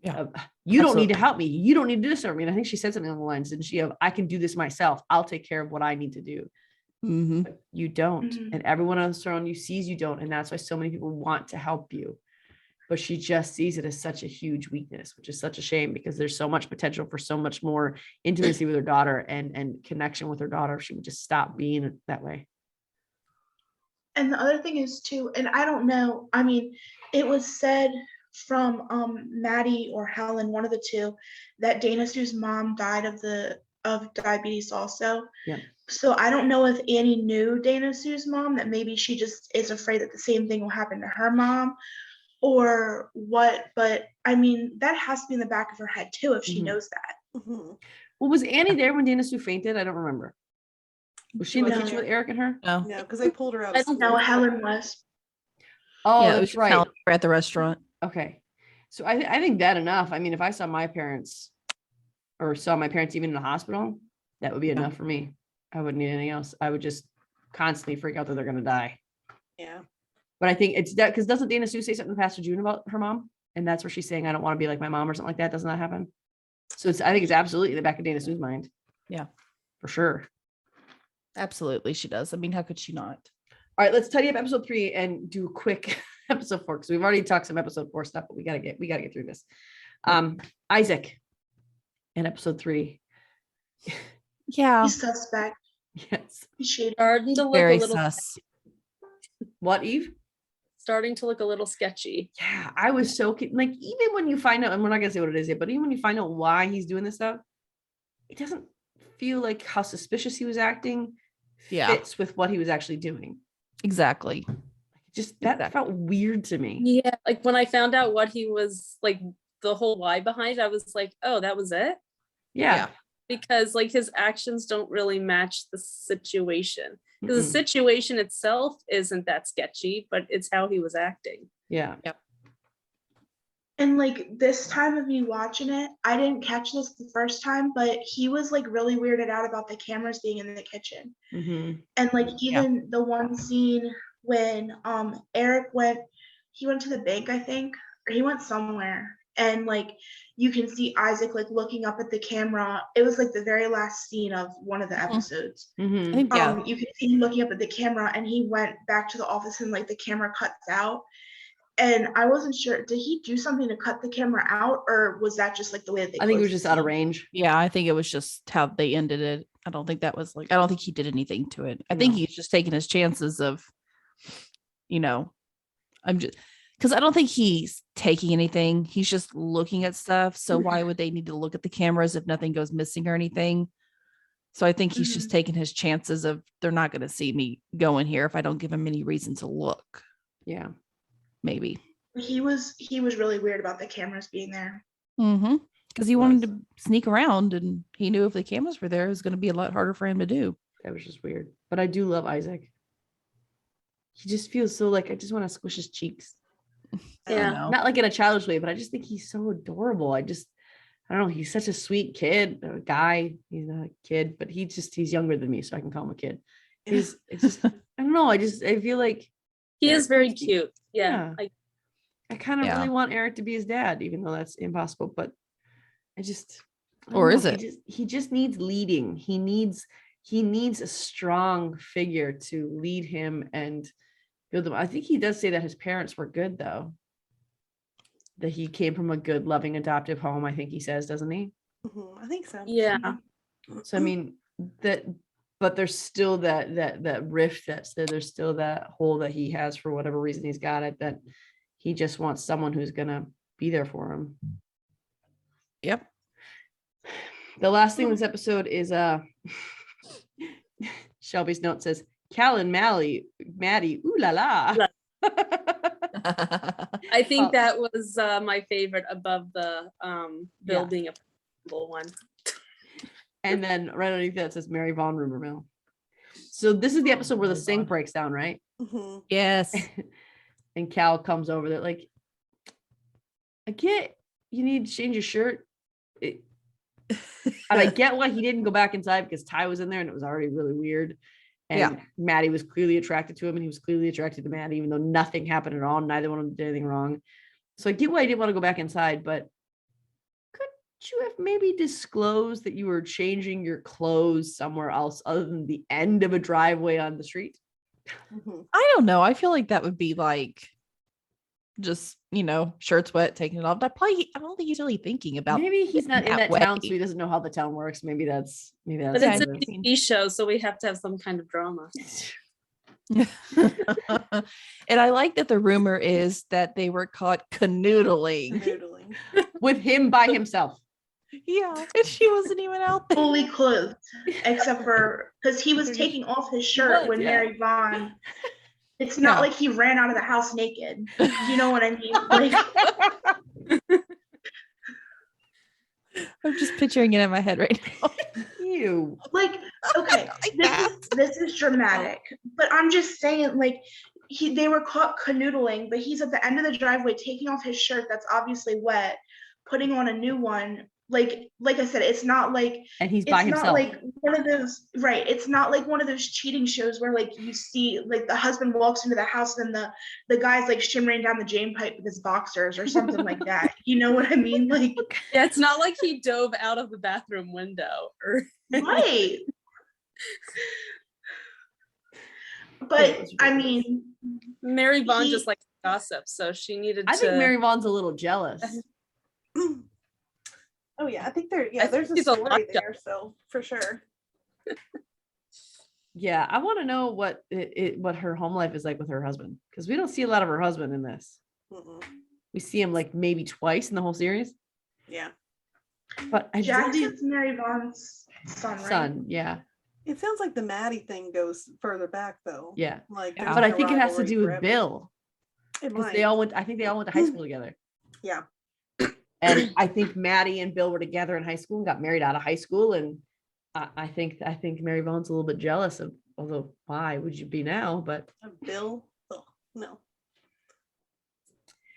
Yeah. You don't need Absolutely. to help me. You don't need to do this for me. And I think she said something along the lines, didn't she, of, I can do this myself. I'll take care of what I need to do. Mm-hmm. But you don't. Mhm. And everyone else around you sees you don't. And that's why so many people want to help you. But she just sees it as such a huge weakness, which is such a shame, because there's so much potential for so much more intimacy with her daughter and connection with her daughter if she would just stop being that way. And the other thing is too, and I don't know, I mean, it was said from Maddie or Helen, one of the two, that Dana Sue's mom died of diabetes also. Yeah. So I don't know if Annie knew Dana Sue's mom, that maybe she just is afraid that the same thing will happen to her mom or what, but I mean, that has to be in the back of her head too if she Mhm. knows that. Mhm. Well, was Annie there when Dana Sue fainted? I don't remember. Was she in the No. kitchen with Eric and her? No. No, because they pulled her out I of don't school. No, Helen was. Oh, Yeah, it was that's just right. Helen at the restaurant. Okay. So I think that enough. I mean, if I saw my parents or saw my parents even in the hospital, that would be enough for me. I wouldn't need anything else. I would just constantly freak out that they're going to die. Yeah. But I think it's that, because doesn't Dana Sue say something to Pastor June about her mom? And that's where she's saying, I don't want to be like my mom or something like that. Doesn't that happen? So I think it's absolutely in the back of Dana Sue's mind. Yeah. For sure. Absolutely, she does. I mean, how could she not? All right, let's tidy up episode 3 and do a quick episode 4, because we've already talked some episode 4 stuff, but we gotta get through this. Isaac in episode 3. Yeah. He's suspect. Yes. He's shady. Starting to look Very a little sus. What, Eve? starting to look a little sketchy. Yeah, I was so like, even when you find out, and we're not gonna say what it is yet, but even when you find out why he's doing this stuff, it doesn't feel like how suspicious he was acting Yeah. fits with what he was actually doing. Exactly. Just that Exactly. felt weird to me. Yeah, like when I found out what he was like, the whole why behind it, I was like, oh, that was it? Yeah. Because like his actions don't really match the situation. Because the Mm-mm. situation itself isn't that sketchy, but it's how he was acting. Yeah. And like this time of me watching it, I didn't catch this the first time, but he was like really weirded out about the cameras being in the kitchen. Mhm. And like even the one scene when Eric went to the bank, I think, or he went somewhere, and like you can see Isaac like looking up at the camera. It was like the very last scene of one of the episodes. I Mhm. think, yeah. You can see him looking up at the camera, and he went back to the office and like the camera cuts out. And I wasn't sure, did he do something to cut the camera out, or was that just like the way that they I think it was closed just the out of scene? range. Yeah, I think it was just how they ended it. I don't think that was like, I don't think he did anything to it. I think No. he's just taking his chances of, I'm just, because I don't think he's taking anything. He's just looking at stuff. So why would they need to look at the cameras if nothing goes missing or anything? So I think he's just taking his chances of, they're not going to see me go in here if I don't give him any reason to look. Yeah. Maybe. He was really weird about the cameras being there. Mm-hmm. Because he Was. wanted to sneak around, and he knew if the cameras were there, it was going to be a lot harder for him to do. That was just weird. But I do love Isaac. He just feels so like, I just want to squish his cheeks. I don't Yeah. know. Not like in a childish way, but I just think he's so adorable. I don't know. He's such a sweet kid, a guy. He's not a kid, but he's younger than me, so I can call him a kid. It's just, I don't know. I feel like He Eric is very needs to be- cute. Yeah. Yeah. Like, I kind of Yeah. really want Eric to be his dad, even though that's impossible. But I don't Or know, is it? He just needs leading. He needs a strong figure to lead him and build him. I think he does say that his parents were good, though. That he came from a good, loving, adoptive home. I think he says, doesn't he? Mhm, I think so. yeah. So I mean but there's still that rift that's there. There's still that hole that he has for whatever reason he's got it, that he just wants someone who's gonna be there for him. Yep. The last thing in this episode is Shelby's note says Cal and Maddie, ooh la la. I think Oh. that was my favorite above the building a one. And then right underneath that says Mary Vaughn rumor mill. So this is the episode where the Mary sink Vaughn. breaks down, right? Mhm. Yes. And Cal comes over there like, I get you need to change your shirt. And I get why he didn't go back inside because Ty was in there and it was already really weird. And Yeah. Maddie was clearly attracted to him and he was clearly attracted to Maddie, even though nothing happened at all. Neither one of them did anything wrong. So I get why I didn't want to go back inside, but could you have maybe disclosed that you were changing your clothes somewhere else other than the end of a driveway on the street? Mhm. I don't know. I feel like that would be like just, shirt's wet, taking it off. I don't think he's really thinking about Maybe he's not in that that town, so way. he doesn't know how the town works. Maybe that's But Yeah, it's a I what it is. mean- TV show, so we have to have some kind of drama. And I like that the rumor is that they were caught canoodling. Noodling. With him by himself. Yeah, and she wasn't even out there. Fully clothed, except for because he was taking off his shirt was, when yeah. Mary Vaughn. It's not Yeah. like he ran out of the house naked. You know what I mean? Like, I'm just picturing it in my head right now. Ew. like okay, this is dramatic, but I'm just saying, like, they were caught canoodling, but he's at the end of the driveway taking off his shirt that's obviously wet, putting on a new one. Like I said, it's not like And he's by it's not himself. like one of those, right? It's not like one of those cheating shows where like you see like the husband walks into the house and the guy's like shimmering down the drain pipe with his boxers or something like that. You know what I mean? Like, Yeah, it's not like he dove out of the bathroom window or right. But I mean, Mary Vaughn He- just likes gossip, so she needed I to. think Mary Vaughn's a little jealous. Oh yeah, I think I there's think a she's a story lot there, so for sure. Yeah, I want to know what what her home life is like with her husband, because we don't see a lot of her husband in this. Mm-mm. We see him like maybe twice in the whole series. Yeah, But I really Jackson's Mary Vaughn's son, right? son, yeah, it sounds like the Maddie thing goes further back though. yeah. Like, Yeah. there's But I been a think it has to rivalry do with forever. Bill. It Because might. they all went, I think they all went to high school together. Yeah. And I think Maddie and Bill were together in high school and got married out of high school. And I think Mary Vaughn's a little bit jealous of, although why would you be now? But Bill. Oh, no.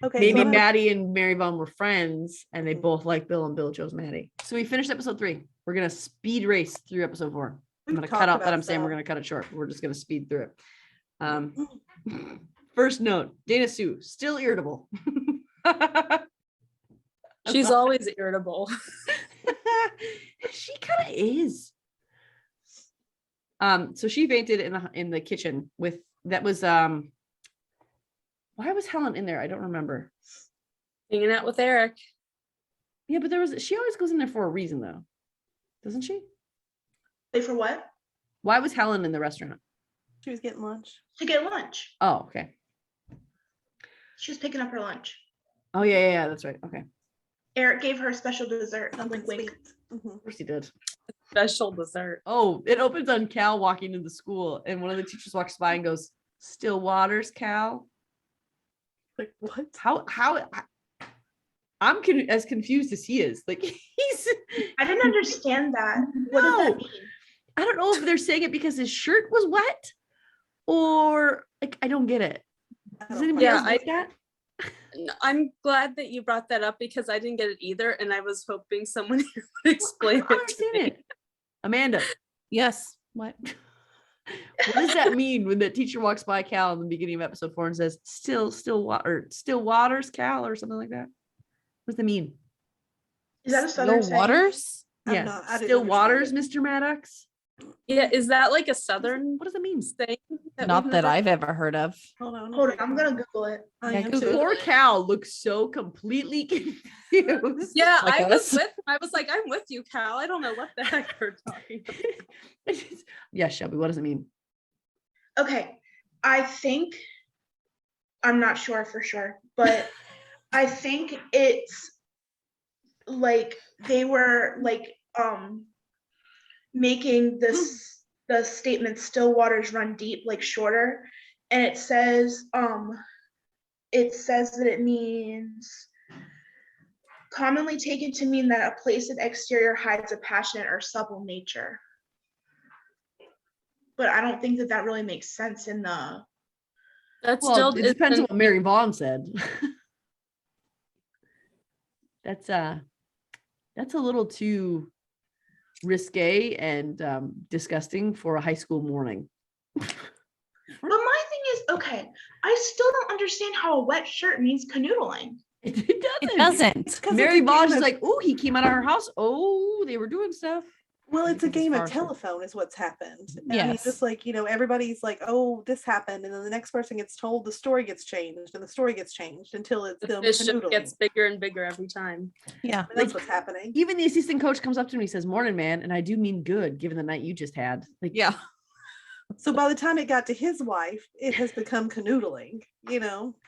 Okay. maybe so Maddie and Mary Vaughn were friends and they Mhm. both liked Bill and Bill chose Maddie. So we finished episode 3. We're going to speed race through episode 4. I'm we've going to talked cut out that about I'm saying we're some. going to cut it short. We're just going to speed through it. First note, Dana Sue, still irritable. She's always irritable. She kind of is. So she fainted in the kitchen with that was why was Helen in there? I don't remember. Hanging out with Eric. Yeah, but she always goes in there for a reason though. Doesn't she? Wait, for what? Why was Helen in the restaurant? She was getting lunch. To get lunch. Oh, okay. She was picking up her lunch. Oh yeah, that's right. Okay. Eric gave her a special dessert. Something Wink, wink. sweet. Mhm. Of course he did. Special dessert. Oh, it opens on Cal walking into school and one of the teachers walks by and goes, "Still waters, Cal?" Like what? How I'm as confused as he is. Like he's I didn't understand that. What does No. that mean? I don't know if they're saying it because his shirt was wet or like I don't get it. I Does don't anybody Yeah, else get that? I'm glad that you brought that up because I didn't get it either, and I was hoping someone here would explain I don't it to understand me. it. Amanda, Yes. What? what does that mean when the teacher walks by Cal in the beginning of episode 4 and says, still waters, Cal, or something like that? What does that mean? Is that a Still southern saying? waters? Yeah. I didn't Still understand waters, it. Mr. Maddox? Yeah, is that like a southern What does that mean? thing? Not we've that never- I've ever heard of. Hold on, Hold on, I'm gonna Google it. I Yeah, am Google too. Poor Cal looks so completely confused. Yeah, Like I was us. with. I was like, I'm with you, Cal. I don't know what the heck you're talking about. Yeah, Shelby, what does it mean? Okay, I think I'm not sure for sure, but I think it's like they were like making this the statement "still waters run deep" like shorter, and it says that it means commonly taken to mean that a place of exterior hides a passionate or supple nature. But I don't think that really makes sense in the. That's Well, still it depends on isn't- what Mary Vaughn said. That's a little too risque and disgusting for a high school morning. But my thing is, okay, I still don't understand how a wet shirt means canoodling. It doesn't. It doesn't. It's 'cause Mary it's a Vaughn's game is of- like, oh, he came out of her house. Oh, they were doing stuff. Well, it's a Because it's game of far from- telephone is what's happened. I mean, Yes. just like, everybody's like, oh, this happened. And then the next person gets told the story gets changed and the story gets changed until it's the them fish just canoodling. gets bigger and bigger every time. Yeah. I mean, that's what's happening. Even the assistant coach comes up to me and says, morning, man. And I do mean good, given the night you just had. Like, Yeah. So by the time it got to his wife, it has become canoodling,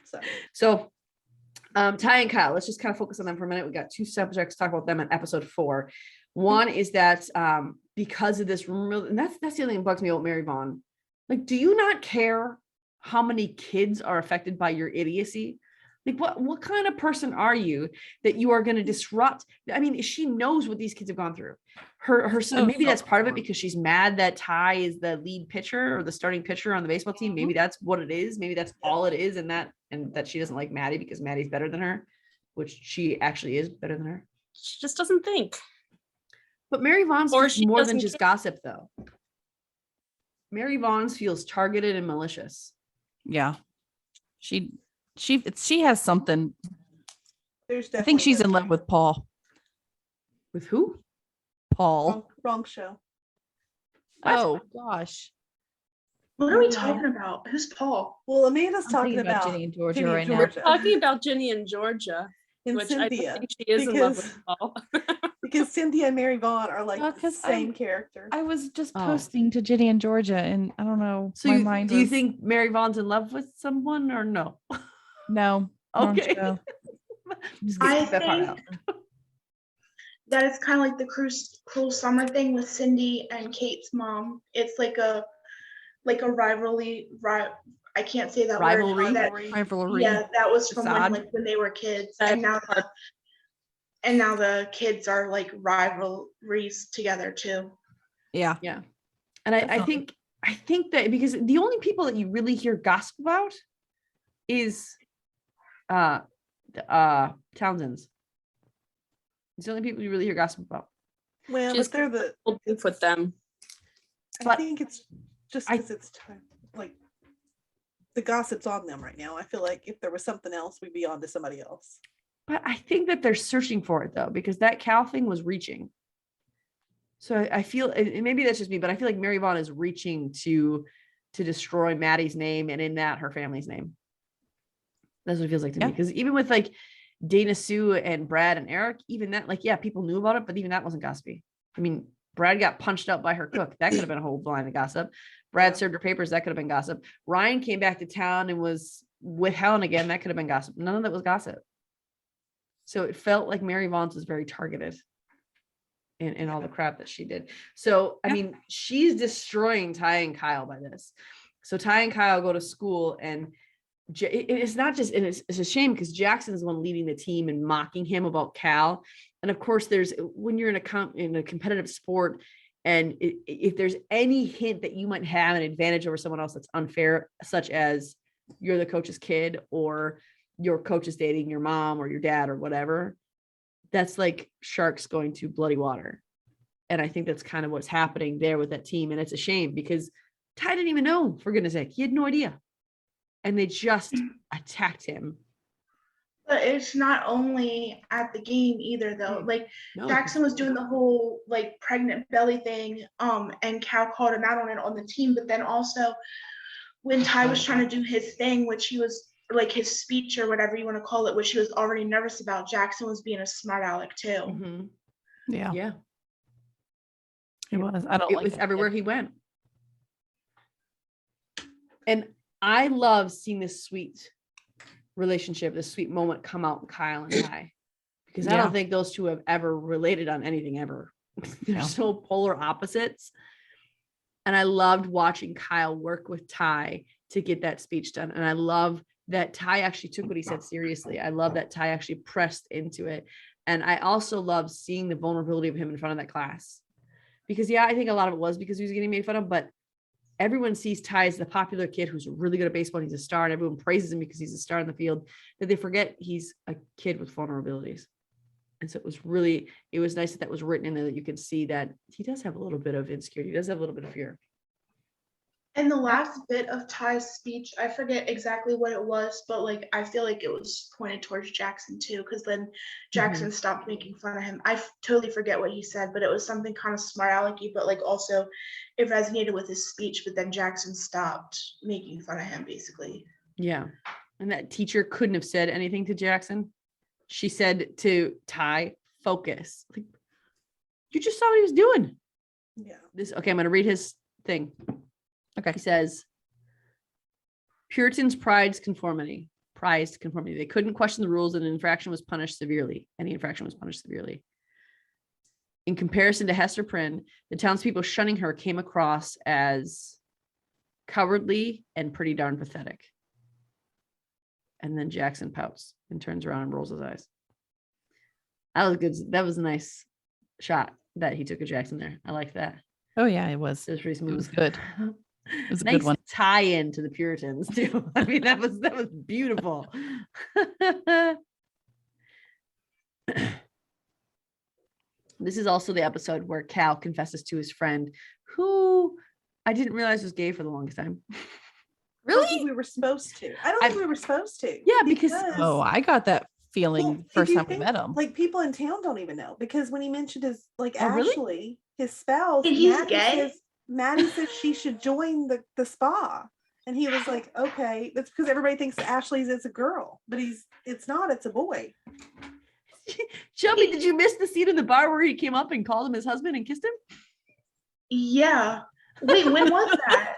So So Ty and Kyle, let's just kind of focus on them for a minute. We got two subjects to talk about them in episode 4. One is that because of this rumor, and that's the other thing that bugs me about Mary Vaughn. Like, do you not care how many kids are affected by your idiocy? Like, what kind of person are you that you are going to disrupt? I mean, she knows what these kids have gone through. Her So maybe that's part of it self-absorbed. because she's mad that Ty is the lead pitcher or the starting pitcher on the baseball team. Maybe that's what it is. Maybe that's all it is, and that she doesn't like Maddie because Maddie's better than her, which she actually is better than her. She just doesn't think. But Mary Vaughn's Or feels she more than doesn't just care. gossip, though. Mary Vaughn's feels targeted and malicious. Yeah. She has something. there's I think she's in definitely love with Paul. With who? Paul. wrong show. Oh gosh. What are we Oh, talking about? Who's Paul? Well, Amanda's I'm talking thinking about Jenny and Georgia Jenny and right now. We're Georgia. talking about Ginny and Georgia, and which I Cynthia, think she is in love with Paul. because Cynthia and Mary Vaughn are like Oh, the 'cause same character. I was just Oh. posting to Jenny and Georgia, and I don't know. So my you, mind do you was- think Mary Vaughn's in love with someone or no? No. wrong Okay. show. Just gonna I keep that part think out. that it's kind of like the cruel summer thing with Cindy and Kate's mom. It's like a rivalry. I can't say that Rivalry? word. That, Rivalry. yeah, that was from Facade? when they were kids, That and now part. the kids are like rivalries together too. Yeah. Yeah. And I Definitely. think that because the only people that you really hear gossip about is Townsend's. It's the only people you really hear gossip about. Well, She's but they're the. We'll beef with them. I But think it's just I- because it's time. Like the gossip's on them right now. I feel like if there was something else, we'd be on to somebody else. But I think that they're searching for it though, because that Cal thing was reaching. So I feel, and maybe that's just me, but I feel like Mary Vaughn is reaching to destroy Maddie's name and in that her family's name. That's what it feels like to me. Yeah. Because even with like Dana Sue and Brad and Eric, even that, like, yeah, people knew about it, but even that wasn't gossipy. I mean, Brad got punched out by her cook. That could have been a whole line of gossip. Brad Yeah. served her papers. That could have been gossip. Ryan came back to town and was with Helen again. That could have been gossip. None of that was gossip. So it felt like Mary Vaughn's was very targeted in all the crap that she did. So, I Yeah. mean, she's destroying Ty and Kyle by this. So Ty and Kyle go to school and it's not just, and it's a shame because Jackson's the one leading the team and mocking him about Cal. And of course, there's when you're in a competitive sport, and if there's any hint that you might have an advantage over someone else that's unfair, such as you're the coach's kid or your coach is dating your mom or your dad or whatever, that's like sharks going to bloody water. And I think that's kind of what's happening there with that team. And it's a shame because Ty didn't even know, for goodness sake. He had no idea. And they just attacked him. But it's not only at the game either, though. Like No, Jackson was doing the whole like pregnant belly thing, and Cal called him out on it on the team. But then also when Ty was trying to do his thing, which he was like his speech or whatever you want to call it, which he was already nervous about, Jackson was being a smart aleck too. Mhm. Yeah, Yeah. it was. I don't It like was that everywhere kid. he went. And I love seeing this sweet relationship, this sweet moment come out in Kyle and Ty, because I Yeah. don't think those two have ever related on anything ever. They're No. so polar opposites. And I loved watching Kyle work with Ty to get that speech done. And I love that Ty actually took what he said seriously. I love that Ty actually pressed into it. And I also love seeing the vulnerability of him in front of that class. Because yeah, I think a lot of it was because he was getting made fun of, but everyone sees Ty as the popular kid who's really good at baseball. And he's a star, and everyone praises him because he's a star in the field, that they forget he's a kid with vulnerabilities. And so it was nice that was written in there, that you can see that he does have a little bit of insecurity. He does have a little bit of fear. And the last bit of Ty's speech, I forget exactly what it was, but like I feel like it was pointed towards Jackson too, because then Jackson stopped making fun of him. Totally forget what he said, but it was something kind of smart alecky, but like also it resonated with his speech, but then Jackson stopped making fun of him basically. Yeah. And that teacher couldn't have said anything to Jackson. She said to Ty, focus. Like, you just saw what he was doing. Yeah. Okay, I'm going to read his thing. Okay. He says, Puritans prized conformity. They couldn't question the rules, and an infraction was punished severely. Any infraction was punished severely. In comparison to Hester Prynne, the townspeople shunning her came across as cowardly and pretty darn pathetic. And then Jackson pouts and turns around and rolls his eyes. That was good. That was a nice shot that he took of Jackson there. I like that. Oh yeah, it was. It was pretty smooth. was good. It was a Nice good one. tie-in to the Puritans too. I mean, that was beautiful. This is also the episode where Cal confesses to his friend, who I didn't realize was gay for the longest time. I don't think we were supposed to. I don't think we were supposed to. Yeah, because Oh, I got that feeling Well, if first you time we think, met him. like people in town don't even know, because when he mentioned his like Oh, really? Ashley, his spouse, And he's gay? Maddie says she should join the spa. And he was like, okay, that's because everybody thinks Ashley's is a girl, but it's not, it's a boy. Shelby, did you miss the scene in the bar where he came up and called him his husband and kissed him? Yeah. Wait, when was that?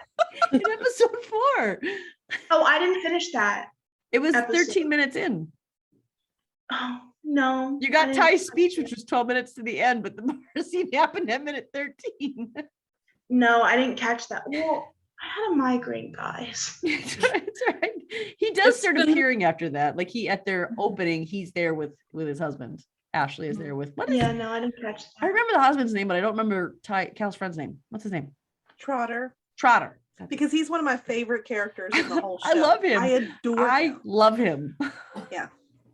In episode 4. Oh, I didn't finish that. It was Episode. 13 minutes in. Oh, no. You I got didn't Ty's finish speech, it. which was 12 minutes to the end, but the bar scene happened at minute 13. No, I didn't catch that. Well, I had a migraine, guys. It's all right. He does It's start been- appearing after that. Like at their opening, he's there with his husband. Ashley is there with what is Yeah, no, I didn't catch I that. remember the husband's name, but I don't remember Cal's friend's name. What's his name? Trotter. Trotter. Because he's one of my favorite characters in the whole show. I love him. I adore I him. love him. Yeah.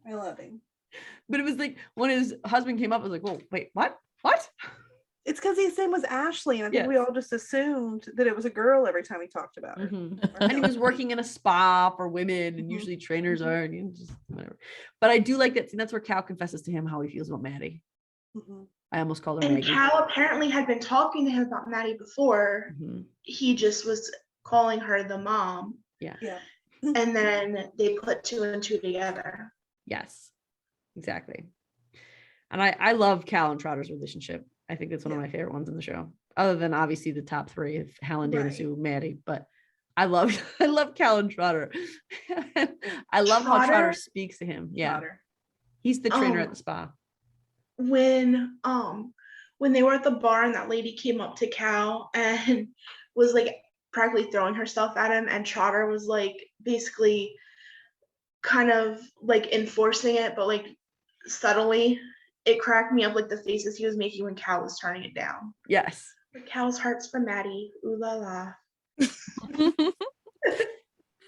I love him. But it was like when his husband came up, I was like, "Whoa, wait, what? What?" It's because his name was Ashley, and I think we Yes. all just assumed that it was a girl every time he talked about her. And he was working in a spa for women, and Mhm. usually trainers are, and you just whatever. But I do like that scene. That's where Cal confesses to him how he feels about Maddie. Mhm. I almost called her And Maggie. Cal apparently had been talking to him about Maddie before. Mhm. He just was calling her the mom. Yeah. And then they put 2 and 2 together. Yes, exactly. And I love Cal and Trotter's relationship. I think it's one of Yeah. my favorite ones in the show, other than obviously the top 3 of Helen, Dana Right. Sue, Maddie. But I love I love Cal and Trotter. I love how Trotter Trotter? speaks to him. Yeah, Trotter. he's the trainer at Oh. the spa. When they were at the bar and that lady came up to Cal and was like practically throwing herself at him, and Trotter was like basically kind of like enforcing it, but like subtly. It cracked me up, like the faces he was making when Cal was turning it down. Yes. Like, Cal's heart's for Maddie. Ooh la la.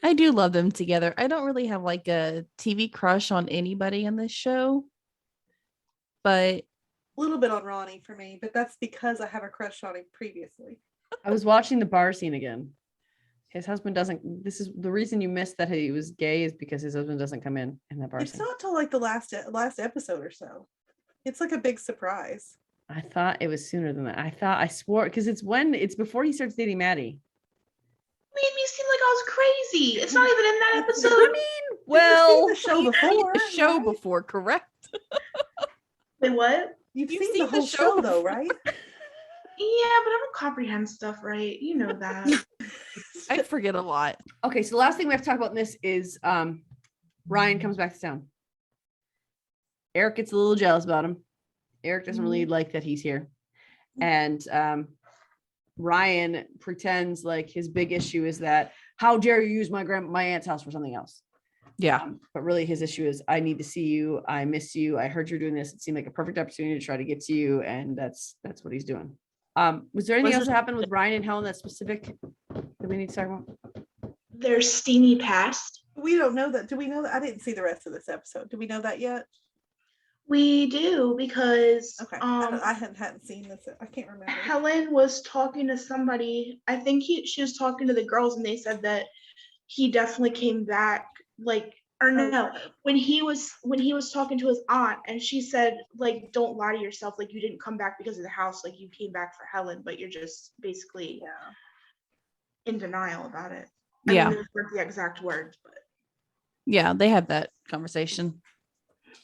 I I do love them together. I don't really have like a TV crush on anybody in this show, but A little bit on Ronnie for me, but that's because I have a crush on him previously. I was watching the bar scene again. His husband doesn't. This is the reason you missed that he was gay, is because his husband doesn't come in that bar It's scene. not till like the last episode or so. It's like a big surprise. I thought it was sooner than that. I swore, because it's before he starts dating Maddie. Made me seem like I was crazy. It's not even in that It's- episode. I mean, well, You've seen the show before. the show right? before, correct? Wait, what? You've You've seen seen the the whole show show though, before. right? Yeah, but I don't comprehend stuff right. You know that. I forget a lot. okay. So the last thing we have to talk about in this is Ryan comes back to town. Eric gets a little jealous about him. Eric doesn't really like that he's here. And Ryan pretends like his big issue is that, how dare you use my aunt's house for something else? Yeah. But really his issue is, I need to see you. I miss you. I heard you're doing this. It seemed like a perfect opportunity to try to get to you. And that's what he's doing. Was there anything Was else it- that happened with Ryan and Helen that's specific that we need to talk about? Their steamy past. We don't know that. Do we know that? I didn't see the rest of this episode. Do we know that yet? We do because Okay. I hadn't seen this. I can't remember. Helen was talking to somebody. I think she was talking to the girls, and they said that he definitely came back. Like, or no, when he was talking to his aunt, and she said, like, don't lie to yourself. Like, you didn't come back because of the house. Like, you came back for Helen, but you're just basically Yeah. in denial about it. I Yeah. mean, those weren't the exact words, but. Yeah. They had that conversation.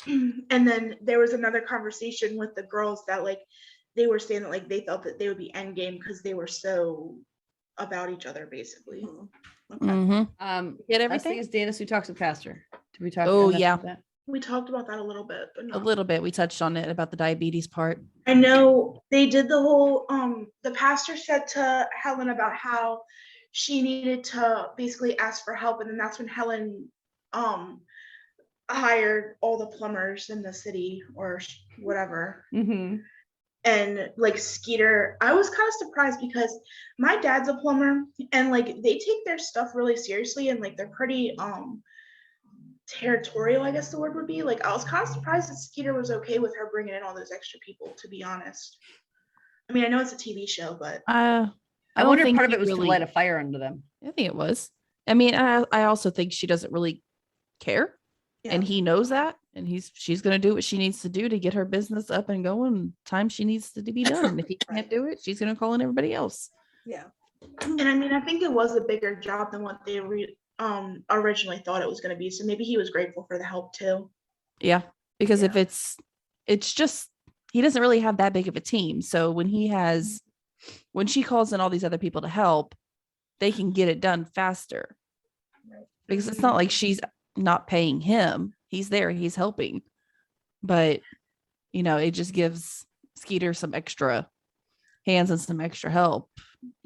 And then there was another conversation with the girls that, like, they were saying that, like, they felt that they would be endgame because they were so about each other, basically. Mhm. Okay. Mm-hmm. Get Last thing everything? is Dana Sue talks with Pastor. Did we talk? Oh, enough yeah. about that? We talked about that a little bit, but A not. little bit. We touched on it about the diabetes part. I know they did the whole, the pastor said to Helen about how she needed to basically ask for help, and then that's when Helen hired all the plumbers in the city or whatever. Mhm. And like Skeeter, I was kind of surprised because my dad's a plumber, and like they take their stuff really seriously, and like they're pretty territorial, I guess the word would be. Like, I was kind of surprised that Skeeter was okay with her bringing in all those extra people, to be honest. I mean, I know it's a TV show, but I don't wonder if think part of he it was to really- light a fire under them. I think it was. I mean, I also think she doesn't really care. Yeah. And he knows that, and she's going to do what she needs to do to get her business up and going time she needs to be done. And if he can't Right. do it, she's going to call in everybody else. Yeah. and I mean, I think it was a bigger job than what they originally thought it was going to be. So maybe he was grateful for the help too. Yeah, because if Yeah. it's just, he doesn't really have that big of a team. So when she calls in all these other people to help, they can get it done faster. Because it's not like she's not paying him. He's there, he's helping. But, it just gives Skeeter some extra hands and some extra help.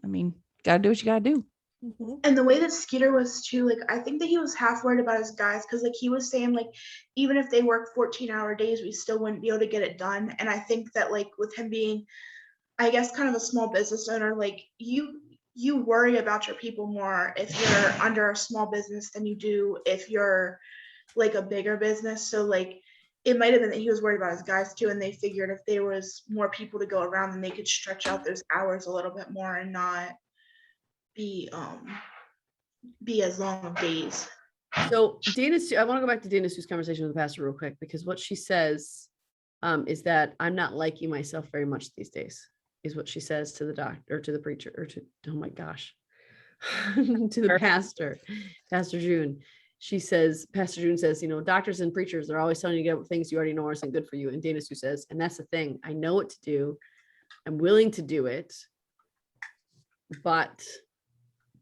I mean, gotta do what you gotta do. Mhm. And the way that Skeeter was too, like, I think that he was half worried about his guys, because like he was saying, like, even if they work 14-hour days, we still wouldn't be able to get it done. And I think that, like, with him being, I guess, kind of a small business owner, like, you worry about your people more if you're under a small business than you do if you're like a bigger business. So like, it might have been that he was worried about his guys too, and they figured if there was more people to go around, then they could stretch out those hours a little bit more and not be as long of days. So Dana Sue, I want to go back to Dana Sue's conversation with the pastor real quick, because what she says is that I'm not liking myself very much these days, is what she says to the doctor, or to the preacher, or to, oh my gosh, to the pastor, Pastor June. She says, Pastor June says, doctors and preachers, they're always telling you to get things you already know aren't good for you. And Dana Sue says, and that's the thing, I know what to do. I'm willing to do it. But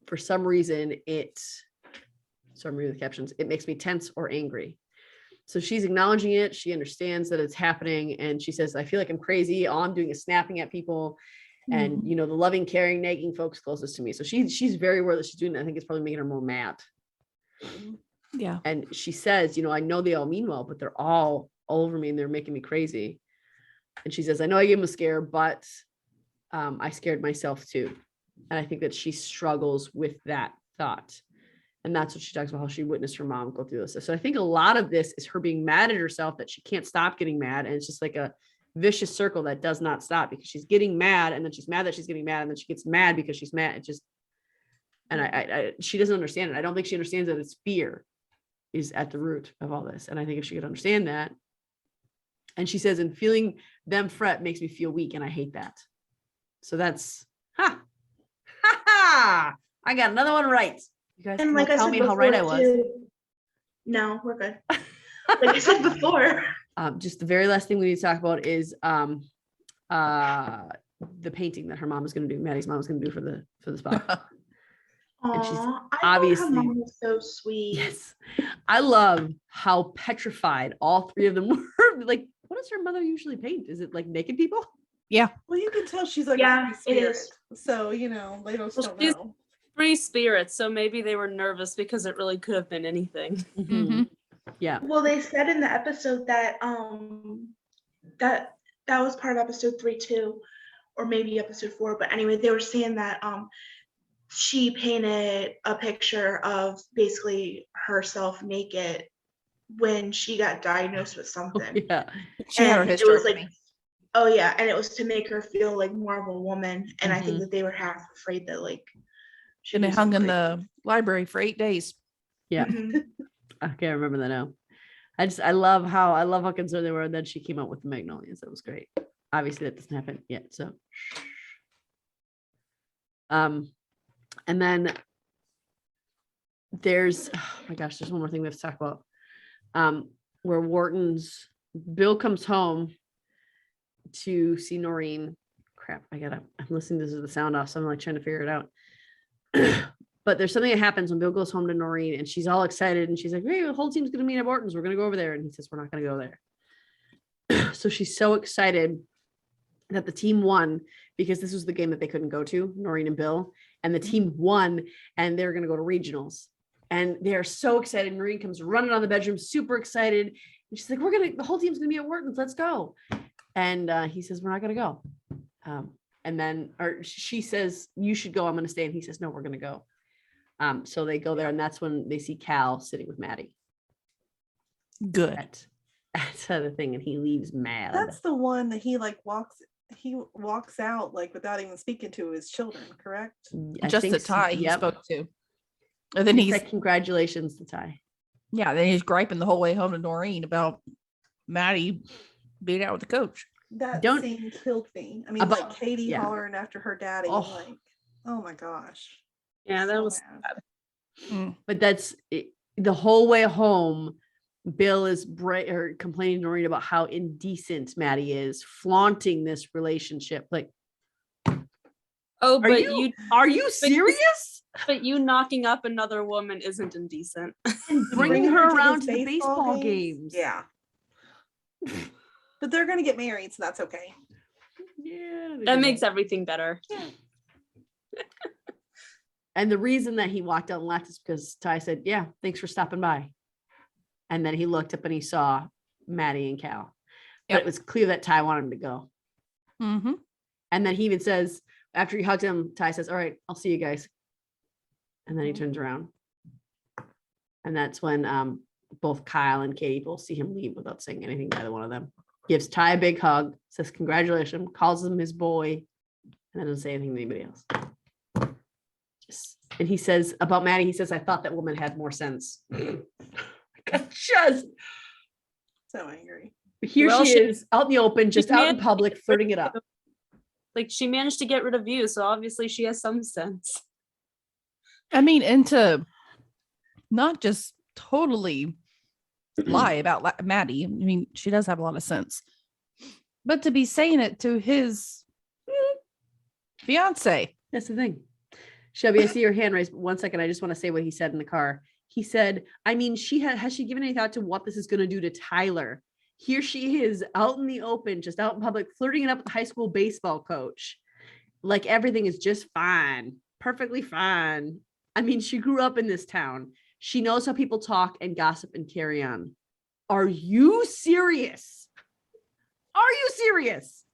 for some reason, so I'm reading the captions, it makes me tense or angry. So she's acknowledging it. She understands that it's happening. And she says, I feel like I'm crazy. All I'm doing is snapping at people. And, the loving, caring, nagging folks closest to me. So she's very aware that she's doing that. I think it's probably making her more mad. Yeah. And she says, I know they all mean well, but they're all over me and they're making me crazy. And she says, I know I gave him a scare, but I scared myself too. And I think that she struggles with that thought. And that's what she talks about, how she witnessed her mom go through this. So I think a lot of this is her being mad at herself that she can't stop getting mad. And it's just like a vicious circle that does not stop because she's getting mad and then she's mad that she's getting mad and then she gets mad because she's mad. It just, and I she doesn't understand it. I don't think she understands that it's fear is at the root of all this. And I think if she could understand that, and she says, and feeling them fret makes me feel weak. And I hate that. So that's, I got another one right. You guys And can like I tell said me before, how right I was. too, no, we're good. Like I said before. Just the very last thing we need to talk about is the painting that her mom is going to do. Maddie's mom is going to do for the spot. And she's Aw, I thought obviously- her mom was so sweet. Yes, I love how petrified all three of them were. Like, what does her mother usually paint? Is it like naked people? Well, you can tell she's like Yeah, a free it spirit. is. So, you know, they just Well, don't she's- know. Free spirits, so maybe they were nervous because it really could have been anything. Mhm. Yeah. Well, they said in the episode that that was part of episode 3 too, or maybe episode 4. But anyway, they were saying that she painted a picture of basically herself naked when she got diagnosed with something. Yeah. She had her And it was hysterectomy. like, oh yeah, and it was to make her feel like more of a woman. And I think Mhm. that they were half afraid that like she And it was, hung in like- the library for 8 days. Yeah. Mhm. I can't remember that now. I love how concerned they were. And then she came out with the Magnolias. That was great. Obviously that doesn't happen yet. So and then there's, oh my gosh, there's one more thing we have to talk about. Where Bill comes home to see Noreen. Crap, I'm listening to the sound off, so I'm like trying to figure it out. But there's something that happens when Bill goes home to Noreen and she's all excited and she's like, hey, the whole team's gonna meet at Morton's. We're gonna go over there. And he says, we're not gonna go there. So she's so excited that the team won because this was the game that they couldn't go to, Noreen and Bill, and the team won and they're gonna go to regionals. And they're so excited. Noreen comes running out of the bedroom, super excited. And she's like, the whole team's gonna be at Wharton's. Let's go. And he says, we're not gonna go. And then, or she says, you should go. I'm gonna stay. And he says, no, we're gonna go. So they go there, and that's when they see Cal sitting with Maddie. Good. That's the thing, and he leaves mad. That's the one that he walks out like without even speaking to his children, correct? I Just think the so, tie he yep. spoke to. And then He he's said, congratulations to Ty. then he's griping the whole way home to Noreen about Maddie being out with the coach. That Don't- scene killed me. I mean, About- like Katie yeah. hollering after her daddy, Oh. like, oh my gosh. Yeah, that So was mad. But that's it, the whole way home. Bill is complaining to Noreen about how indecent Maddie is, flaunting this relationship. Like, Oh, are but you serious? but you knocking up another woman isn't indecent. And bringing Bringing her her to around his to the baseball baseball games. Yeah. But they're gonna get married, so that's okay. Yeah. they That do makes everything better. And the reason that he walked out and left is because Ty said, yeah, thanks for stopping by. And then he looked up and he saw Maddie and Cal. But Yep. it was clear that Ty wanted him to go. Mm-hmm. And then he even says, after he hugged him, Ty says, all right, I'll see you guys. And then he turns around. And that's when both Kyle and Katie both see him leave without saying anything to either one of them. Gives Ty a big hug, says congratulations, calls him his boy, and then doesn't say anything to anybody else. And he says about Maddie, he says, I thought that woman had more sense. Just So angry. here Well, she is out in the open, just out in managed public, flirting it up. Like, she managed to get rid of you, so obviously she has some sense. I mean, and to not just totally lie about Maddie. I mean, she does have a lot of sense, but to be saying it to his fiance. That's the thing. Shelby, I see your hand raised, but 1 second. I just want to say what he said in the car. He said, I mean, has she given any thought to what this is going to do to Tyler? Here she is out in the open, just out in public, flirting it up with the high school baseball coach. Like everything is just fine, perfectly fine. I mean, she grew up in this town. She knows how people talk and gossip and carry on. Are you serious? Are you serious?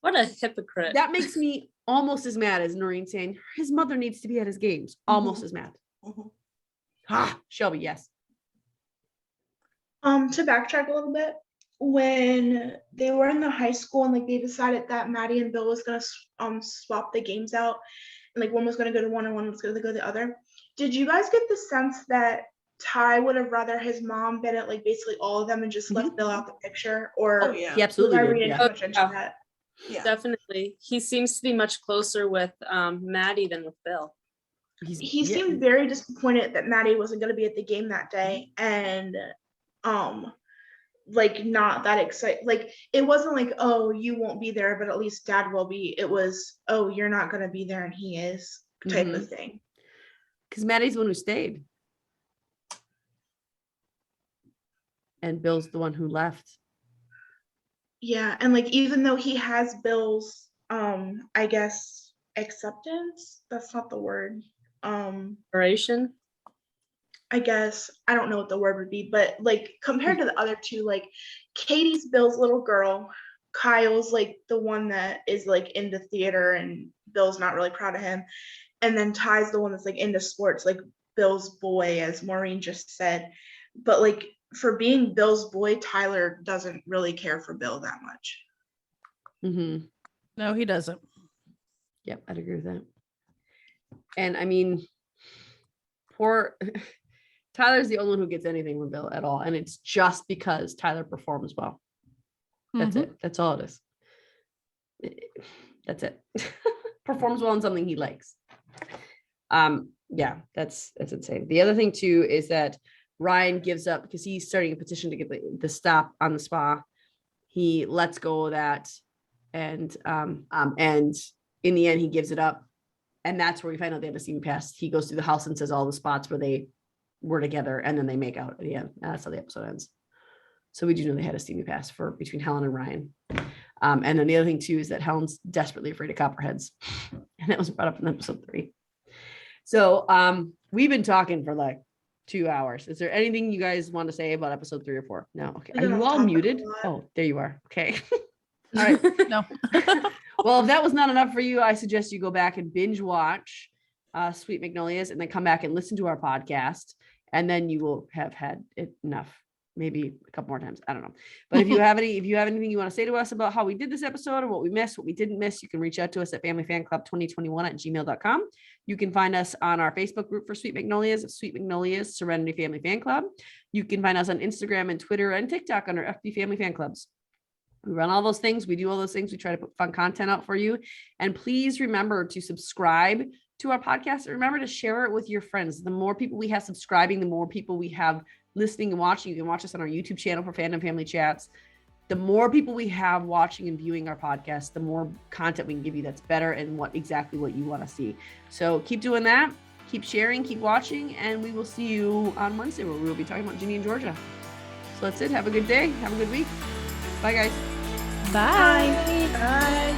What a hypocrite. That makes me almost as mad as Noreen saying his mother needs to be at his games. Almost as mad. Shelby, yes. To backtrack a little bit, when they were in the high school and like they decided that Maddie and Bill was gonna swap the games out, and like one was gonna go to one and one was gonna go to the other. Did you guys get the sense that Ty would have rather his mom been at like basically all of them and just left Bill out the picture? Or Oh yeah. He absolutely was I did. reading Yeah. too much into Yeah. that? Yeah. Definitely. He seems to be much closer with Maddie than with Bill. He seemed very disappointed that Maddie wasn't going to be at the game that day, and like not that excited. Like it wasn't like, oh, you won't be there, but at least Dad will be. It was, oh, you're not going to be there and he is, type of thing. Because Maddie's the one who stayed. And Bill's the one who left. Yeah, and like even though he has Bill's I guess acceptance, that's not the word. Operation. I guess I don't know what the word would be, but like compared to the other two, like Katie's Bill's little girl, Kyle's like the one that is like into theater and Bill's not really proud of him, and then Ty's the one that's like into sports, like Bill's boy, as Maureen just said. But like for being Bill's boy, Tyler doesn't really care for Bill that much. Mm-hmm. No, he doesn't. Yep, I'd agree with that. And I mean, poor Tyler's the only one who gets anything from Bill at all. And it's just because Tyler performs well. That's it. That's all it is. That's it. Performs well in something he likes. Yeah, that's insane. The other thing too is that Ryan gives up because he's starting a petition to get the stop on the spa. He lets go of that, and in the end he gives it up, and that's where we find out they have a steamy past. He goes through the house and says all the spots where they were together, and then they make out at the end. And that's how the episode ends. So we do know they had a steamy past for between Helen and Ryan. And then the other thing too is that Helen's desperately afraid of copperheads, and that was brought up in episode 3. So we've been talking for like 2 hours. Is there anything you guys want to say about episode 3 or 4? No. Okay. Are you all muted? Oh, there you are. Okay. All right. No. Well, if that was not enough for you, I suggest you go back and binge watch Sweet Magnolias and then come back and listen to our podcast. And then you will have had it enough. Maybe a couple more times. I don't know. But if you have anything you want to say to us about how we did this episode or what we missed, what we didn't miss, you can reach out to us at familyfanclub2021@gmail.com. You can find us on our Facebook group for Sweet Magnolias, Sweet Magnolias Serenity Family Fan Club. You can find us on Instagram and Twitter and TikTok under FB Family Fan Clubs. We run all those things. We do all those things. We try to put fun content out for you. And please remember to subscribe to our podcast. And remember to share it with your friends. The more people we have subscribing, the more people we have listening and watching. You can watch us on our YouTube channel for Fandom Family Chats. The more people we have watching and viewing our podcast, the more content we can give you that's better and exactly what you want to see. So keep doing that. Keep sharing, keep watching, and we will see you on Wednesday where we will be talking about Ginny and Georgia. So that's it. Have a good day. Have a good week. Bye, guys. Bye. Bye.